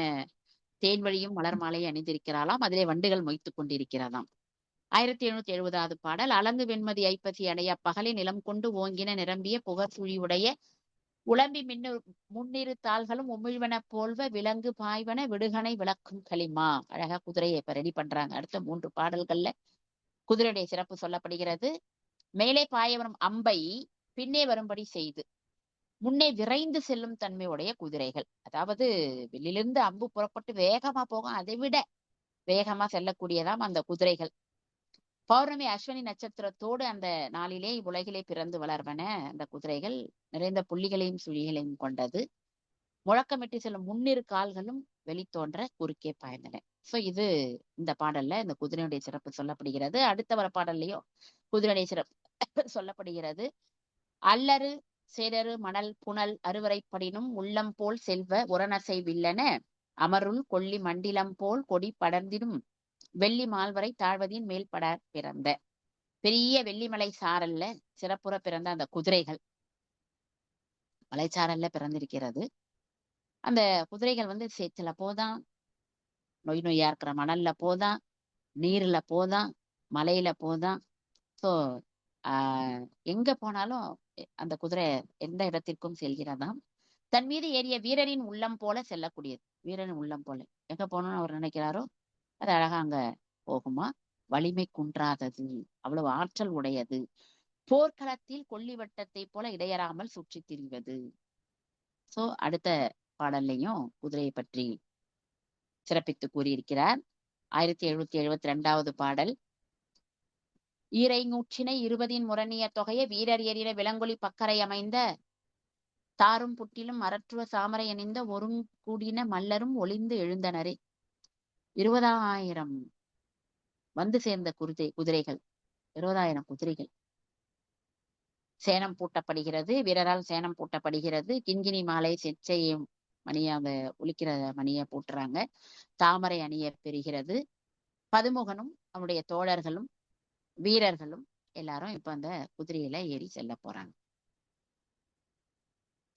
தேன் வழியும் மலர் மாலையை அணிந்திருக்கிறாளாம், அதிலே வண்டுகள் மொய்த்து கொண்டிருக்கிறதாம். 1770வது பாடல். அலங்கு வெண்மதி ஐப்பசி அடைய பகலின் நிலம் கொண்டு ஓங்கின நிரம்பிய புகழ் சுழியுடைய உளம்பி முன்னிரு தாள்களும் உமிழ்வன போல்வ விலங்கு பாய்வன விடுகனை விளக்கும் களிமா. அழகா குதிரையை இப்ப ரெடி பண்றாங்க. அடுத்த 3 பாடல்கள்ல குதிரையுடைய சிறப்பு சொல்லப்படுகிறது. மேலே பாய வரும் அம்பை பின்னே வரும்படி செய்து முன்னே விரைந்து செல்லும் தன்மையுடைய குதிரைகள். அதாவது வெளியிலிருந்து அம்பு புறப்பட்டு வேகமா போகும், அதை விட வேகமா செல்லக்கூடியதாம் அந்த குதிரைகள். பௌர்ணமி அஸ்வினி நட்சத்திரத்தோடு அந்த நாளிலே உலகிலே பிறந்து வளர்வன அந்த குதிரைகள். நிறைந்த புள்ளிகளையும் சுழிகளையும் கொண்டது. முழக்கமிட்டு செல்லும் முன்னிரு கால்களும் வெளித்தோன்ற குறுக்கே பாய்ந்தன. சோ இது இந்த பாடல்ல இந்த குதிரையுடைய சிறப்பு சொல்லப்படுகிறது. அடுத்த வர பாடல்லையும் குதிரையுடைய சிறப்பு சொல்லப்படுகிறது. அல்லரு சேரரு மணல் புனல் அறுவரைப்படினும் உள்ளம் போல் செல்வ உரநசை வில்லன அமருள் கொல்லி மண்டிலம் போல் கொடி படர்ந்திடும் வெள்ளி மால்வரை தாழ்வதின் மேல் பட பிறந்த பெரிய வெள்ளிமலை சாரல்ல சிறப்புற பிறந்த அந்த குதிரைகள் மலைச்சாரல்ல பிறந்திருக்கிறது. அந்த குதிரைகள் சேத்துல போதான், நொய் நொய்யா இருக்கிற மணல்ல போதான், நீர்ல போதான், மலையில போதான். சோ எங்க போனாலும் அந்த குதிரை எந்த இடத்திற்கும் செல்கிறதாம். தன் மீது ஏறிய வீரரின் உள்ளம் போல செல்லக்கூடியது. வீரரின் உள்ளம் போல எங்க போகணும்னு அவர் நினைக்கிறாரோ அது அழகா அங்க போகுமா. வலிமை குன்றாதது, அவ்வளவு ஆற்றல் உடையது. போர்க்களத்தில் கொல்லிவட்டத்தை போல இடையறாமல் சுற்றி திரிவது. சோ அடுத்த பாடல்லையும் குதிரையை பற்றி சிறப்பித்து கூறியிருக்கிறார். 1772வது பாடல். ஈரை நூற்றினை 20 முரணிய தொகைய வீரர் எறின விலங்கொலி பக்கரை அமைந்த தாரும் புட்டிலும் அரற்றுவ சாமரை அணிந்த ஒருங்கூடின மல்லரும் ஒளிந்து எழுந்தனரே. 20,000 வந்து சேர்ந்த குதிரைகள், 20,000 குதிரைகள். சேனம் பூட்டப்படுகிறது, வீரரால் சேனம் பூட்டப்படுகிறது. கிண்கிணி மாலை செச்சையும் மணிய அந்த ஒலிக்கிற மணிய பூட்டுறாங்க. தாமரை அணிய பெறுகிறது. பதுமுகனும் அவனுடைய தோழர்களும் வீரர்களும் எல்லாரும் இப்ப அந்த குதிரையில ஏறி செல்ல போறாங்க.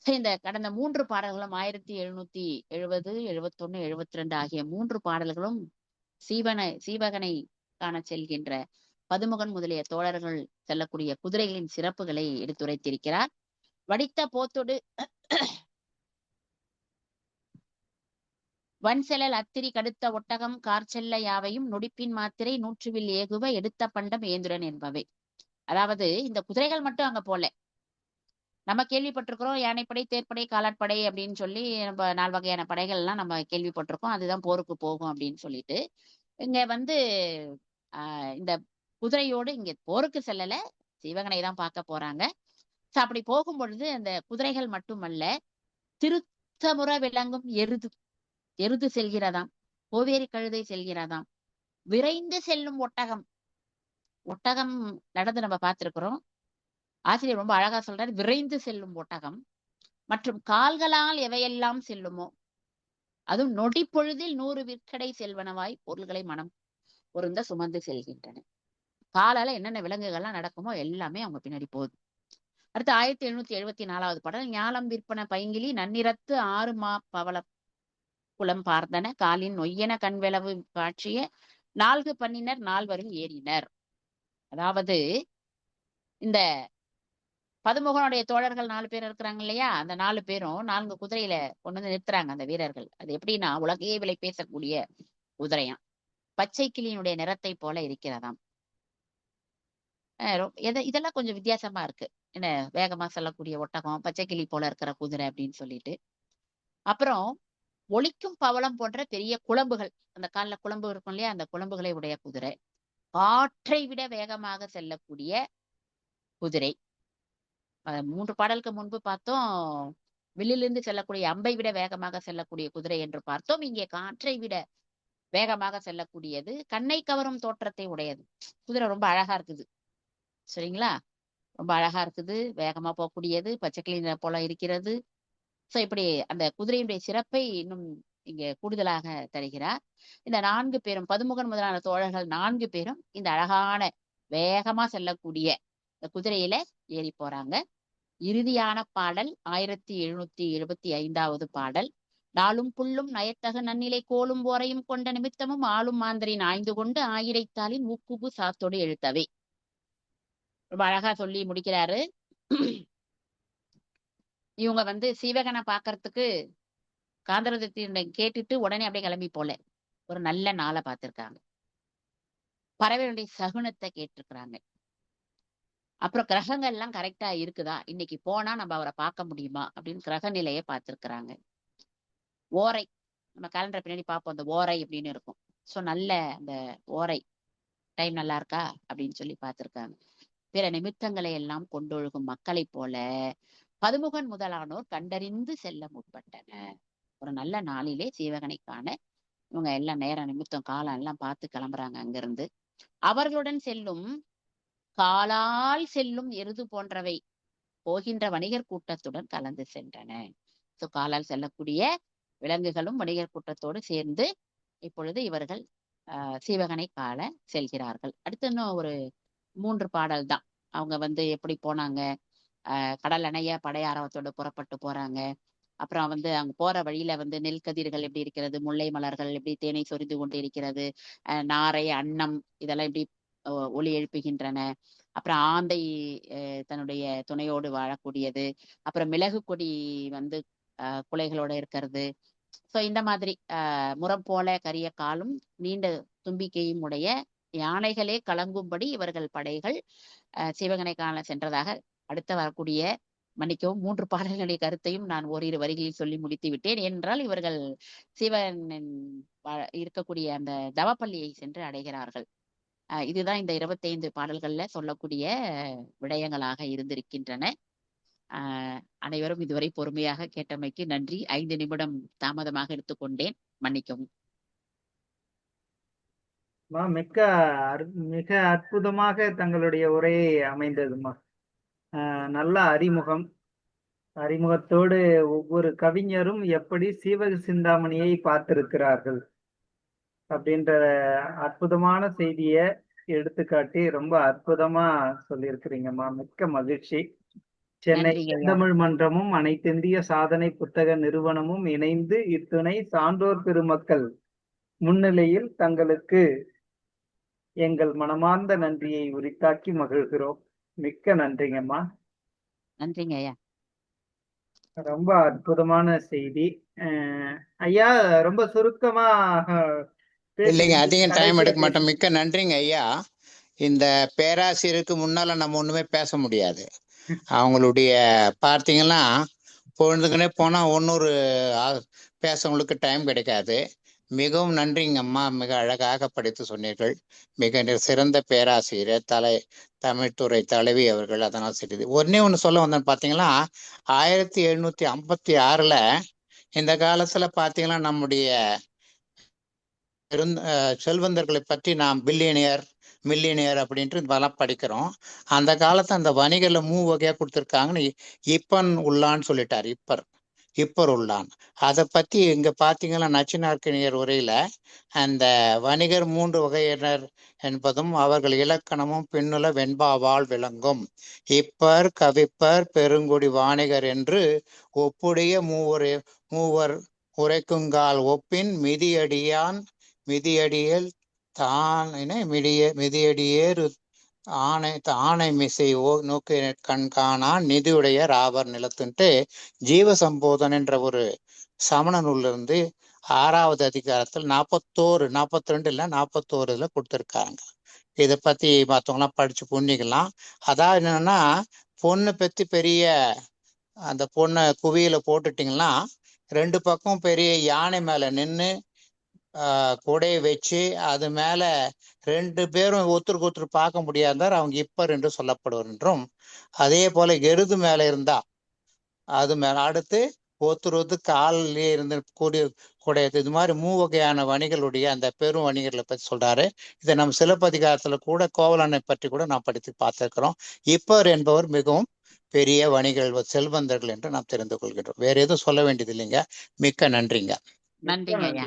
இந்த கடந்த 3 பாடல்களும் 1770, 71, 72 ஆகிய 3 பாடல்களும் சீவகனை காண செல்கின்ற பதுமுகன் முதலிய தோழர்கள் செல்லக்கூடிய குதிரைகளின் சிறப்புகளை எடுத்துரைத்திருக்கிறார். வடித்த போத்தொடு வன்செலல் அத்திரி கடுத்த ஒட்டகம் கார்ச்செல்ல யாவையும் நொடிப்பின் மாத்திரை நூற்றுவில் ஏகுவ எடுத்த பண்டம் ஏந்துரன் என்பவை. அதாவது இந்த குதிரைகள் மட்டும் அங்க போல. நம்ம கேள்விப்பட்டிருக்கிறோம் யானைப்படை, தேர்ப்படை, காலாட்படை அப்படின்னு சொல்லி நம்ம 4 வகையான படைகள் எல்லாம் நம்ம கேள்விப்பட்டிருக்கோம். அதுதான் போருக்கு போகும் அப்படின்னு சொல்லிட்டு இங்க வந்து இந்த குதிரையோடு இங்க போருக்கு செல்லல, சிவகனை தான் பார்க்க போறாங்க. அப்படி போகும் பொழுது அந்த குதிரைகள் மட்டுமல்ல, திருத்தமுற விளங்கும் எருது செல்கிறதாம், கோவேரி கழுதை செல்கிறதாம், விரைந்து செல்லும் ஒட்டகம் நடந்து நம்ம பார்த்திருக்கிறோம். ஆசிரியர் ரொம்ப அழகா சொல்றாரு, விரைந்து செல்லும் ஒட்டகம் மற்றும் கால்களால் எவையெல்லாம் செல்லுமோ அதுவும் நொடி பொழுதில் 100 விற்கடை செல்வனவாய் பொருள்களை மனம் பொருந்த சுமந்து செல்கின்றன. காலால என்னென்ன விலங்குகள்லாம் நடக்குமோ எல்லாமே அவங்க பின்னாடி போகுது. அடுத்து 1774வது பாடல். ஞாலம் விற்பன பைங்கிலி நன்னிறத்து 6 மா பவள குளம் பார்த்தன காலின் நொய்யன கண்வெளவு காட்சிய 4 பண்ணினர் 4வரும் ஏறினர். அதாவது இந்த பதுமுகனுடைய தோழர்கள் 4 பேர் இருக்கிறாங்க இல்லையா, அந்த 4 பேரும் 4 குதிரையில கொண்டு வந்து நிறுத்துறாங்க அந்த வீரர்கள். அது எப்படின்னா உலகையே விலை பேசக்கூடிய குதிரையாம், பச்சை கிளியினுடைய நிறத்தை போல இருக்கிறதாம். இதெல்லாம் கொஞ்சம் வித்தியாசமா இருக்கு. என்ன வேகமா செல்லக்கூடிய ஒட்டகம், பச்சை கிளி போல இருக்கிற குதிரை அப்படின்னு சொல்லிட்டு. அப்புறம் ஒலிக்கும் பவளம் போன்ற பெரிய குளம்புகள், அந்த காலில் குளம்பு இருக்கும் இல்லையா, அந்த குளம்புகளை உடைய குதிரை. காற்றை விட வேகமாக செல்லக்கூடிய குதிரை. 3 பாடலுக்கு முன்பு பார்த்தோம் வில்லிலிருந்து செல்லக்கூடிய அம்பை விட வேகமாக செல்லக்கூடிய குதிரை என்று பார்த்தோம். இங்கே காற்றை விட வேகமாக செல்லக்கூடியது, கண்ணை கவரும் தோற்றத்தை உடையது. குதிரை ரொம்ப அழகா இருக்குது, சரிங்களா, ரொம்ப அழகா இருக்குது, வேகமா போகக்கூடியது, பச்சைக்கிளி போல இருக்கிறது. சோ இப்படி அந்த குதிரையுடைய சிறப்பை இன்னும் இங்க கூடுதலாக தருகிறார். இந்த 4 பேரும் பதுமுகன் முதலான தோழர்கள் 4 பேரும் இந்த அழகான வேகமா செல்லக்கூடிய இந்த குதிரையில ஏறி போறாங்க. இறுதியான பாடல் 1775வது பாடல். நாளும் புல்லும் நயத்தகு நன்னிலை கோலும் போரையும் கொண்ட நிமித்தமும் ஆளும் மாந்தரின் ஆய்ந்து கொண்டு ஆயிரைத்தாளின் ஊக்குபு சாத்தோடு எழுத்தவை. ரொம்ப அழகா சொல்லி முடிக்கிறாரு. இவங்க வந்து சீவகனை பாக்குறதுக்கு காந்தரதத்தின் கேட்டுட்டு உடனே அப்படியே கிளம்பி போல ஒரு நல்ல நாளை பார்த்திருக்காங்க. பறவைகளுடைய சகுனத்தை கேட்டிருக்கிறாங்க. அப்புறம் கிரகங்கள் எல்லாம் கரெக்டா இருக்குதா, இன்னைக்கு போனா நம்ம அவரை பார்க்க முடியுமா அப்படின்னு கிரக நிலையை பார்த்திருக்கிறாங்க. ஓரை, நம்ம கேலண்டர் பின்னாடி பார்ப்போம், அந்த ஓரை அப்படின்னு இருக்கும். சோ நல்ல அந்த ஓரை டைம் நல்லா இருக்கா அப்படின்னு சொல்லி பார்த்திருக்காங்க. பிற நிமித்தங்களை எல்லாம் கொண்டொழுகும் மக்களை போல பதுமுகன் முதலானோர் கண்டறிந்து செல்ல முற்பட்டனர். ஒரு நல்ல நாளிலே சீவகனை காண இவங்க எல்லாம் நேரம் நிமித்தம் காலம் எல்லாம் பார்த்து கிளம்புறாங்க அங்கிருந்து. அவர்களுடன் செல்லும் காலால் செல்லும் எருது போன்றவை போகின்ற வணிகர் கூட்டத்துடன் கலந்து சென்றன. சோ காலால் செல்லக்கூடிய விலங்குகளும் வணிகர் கூட்டத்தோடு சேர்ந்து இப்பொழுது இவர்கள் சீவகனை காண செல்கிறார்கள். அடுத்து இன்னும் ஒரு 3 பாடல் தான். அவங்க வந்து எப்படி போனாங்க, கடல் அணைய படையாரவத்தோடு புறப்பட்டு போறாங்க. அப்புறம் வந்து அங்க போற வழியில வந்து நெல்கதிர்கள் எப்படி இருக்கிறது, முல்லை மலர்கள் எப்படி தேனை சொரிந்து கொண்டு இருக்கிறது, நாரை அன்னம் இதெல்லாம் எப்படி ஒலி எழுப்புகின்றன, அப்புறம் ஆந்தை தன்னுடைய துணையோடு வாழக்கூடியது, அப்புறம் மிளகு கொடி வந்து குலைகளோட இருக்கிறது. ஸோ இந்த மாதிரி முரம் போல கரிய காலும் நீண்ட தும்பிக்கையும் உடைய யானைகளே கலங்கும்படி இவர்கள் படைகள் சிவகனை காண சென்றதாக அடுத்த வரக்கூடிய, மன்னிக்கவும் 3 பாடல்களுடைய கருத்தையும் நான் ஓரிரு வரிகளில் சொல்லி முடித்து விட்டேன். ஏனென்றால் இவர்கள் சிவன் இருக்கக்கூடிய அந்த தவப்பள்ளியை சென்று அடைகிறார்கள். இதுதான் இந்த 25 பாடல்கள்ல சொல்லக்கூடிய விடயங்களாக இருந்திருக்கின்றன. அனைவரும் இதுவரை பொறுமையாக கேட்டமைக்கு நன்றி. 5 நிமிடம் தாமதமாக எடுத்துக்கொண்டேன், மன்னிக்கவும். மிக அற்புதமாக தங்களுடைய உரையை அமைந்ததுமா. நல்ல அறிமுகத்தோடு ஒவ்வொரு கவிஞரும் எப்படி சீவக சிந்தாமணியை பார்த்திருக்கிறார்கள் அப்படின்ற அற்புதமான செய்திய எடுத்துக்காட்டி ரொம்ப அற்புதமா சொல்லியிருக்கிறீங்கம்மா. மிக்க மகிழ்ச்சி. சென்னை தமிழ் மன்றமும் அனைத்திந்திய சாதனை புத்தக நிறுவனமும் இணைந்து இத்துணை சான்றோர் பெருமக்கள் முன்னிலையில் தங்களுக்கு எங்கள் மனமார்ந்த நன்றியை உரித்தாக்கி மகிழ்கிறோம். மிக்க நன்றிங்கம்மா. நன்றிங்க ஐயா. ரொம்ப அற்புதமான செய்தி. ஐயா ரொம்ப சுருக்கமா இல்லைங்க, அதிகம் டைம் எடுக்க மாட்டோம். மிக்க நன்றிங்க ஐயா. இந்த பேராசிரியருக்கு முன்னால நம்ம ஒண்ணுமே பேச முடியாது. அவங்களுடைய பார்த்தீங்கன்னா பொழுதுக்குனே போனா ஒன்னொரு பேசவங்களுக்கு டைம் கிடைக்காது. மிகவும் நன்றிங்க அம்மா. மிக அழகாக படித்து சொன்னீர்கள். மிக சிறந்த பேராசிரியர் தமிழ்துறை தலைவி அவர்கள். அதனால் சரி, ஒன்னே ஒண்ணு சொல்ல வந்தேன். பாத்தீங்கன்னா 1756 இந்த காலத்துல பாத்தீங்கன்னா நம்முடைய செல்வந்தர்களை பற்றி நாம் மில்லியனியர் அப்படின்ட்டு இதெல்லாம் படிக்கிறோம். அந்த காலத்துல அந்த வணிகர்ல 3 வகையா கொடுத்துருக்காங்கன்னு இப்பன் உள்ளான்னு சொல்லிட்டார். இப்பர் உள்ளான். அதை பத்தி இங்க பாத்தீங்கன்னா நச்சினார்க்கினியர் உரையில அந்த வணிகர் 3 வகையினர் என்பதும் அவர்கள் இலக்கணமும் பின்னுல வெண்பாவால் விளங்கும். இப்பர், கவிப்பர், பெருங்குடி வாணிகர் என்று ஒப்புடைய மூவர் உரைக்குங்கால் ஒப்பின் மிதியடியல் மிதியடியேறு ஆணை மிசை நோக்கி கண்காணான் நிதியுடைய ராவர் நிலத்துன்ட்டு ஜீவசம்போதன் என்ற ஒரு சமண நூல்ல இருந்து 6வது அதிகாரத்தில் 42 இல்ல 41 கொடுத்திருக்காங்க. இதை பத்தி மற்றவங்களாம் படிச்சு புண்ணிக்கலாம். அதாவது என்னன்னா, பொண்ணு பெத்து பெரிய அந்த பொண்ணை குவியில போட்டுட்டீங்கன்னா 2 பக்கம் பெரிய யானை மேல நின்று கொடையை வச்சு அது மேல 2 பேரும் ஒருத்தருக்கு ஒருத்தர் பார்க்க முடியாதார் அவங்க இப்பர் என்று சொல்லப்படுவர் என்றும், அதே போல எருது மேல இருந்தா அது மேல அடுத்து ஒருத்தர் காலிலே இருந்து கூடையது. இது மாதிரி 3 வகையான வணிகளுடைய அந்த பெரும் வணிகர்களை பற்றி சொல்றாரு. இதை நம்ம சிலப்பதிகாரத்துல கூட கோவலனை பற்றி கூட நாம் படித்து பார்த்திருக்கிறோம். இப்பர் என்பவர் மிகவும் பெரிய வணிகர்கள், செல்வந்தர்கள் என்று நாம் தெரிந்து கொள்கின்றோம். வேற எதுவும் சொல்ல வேண்டியது இல்லைங்க. மிக்க நன்றிங்க. நன்றிங்க ஐயா.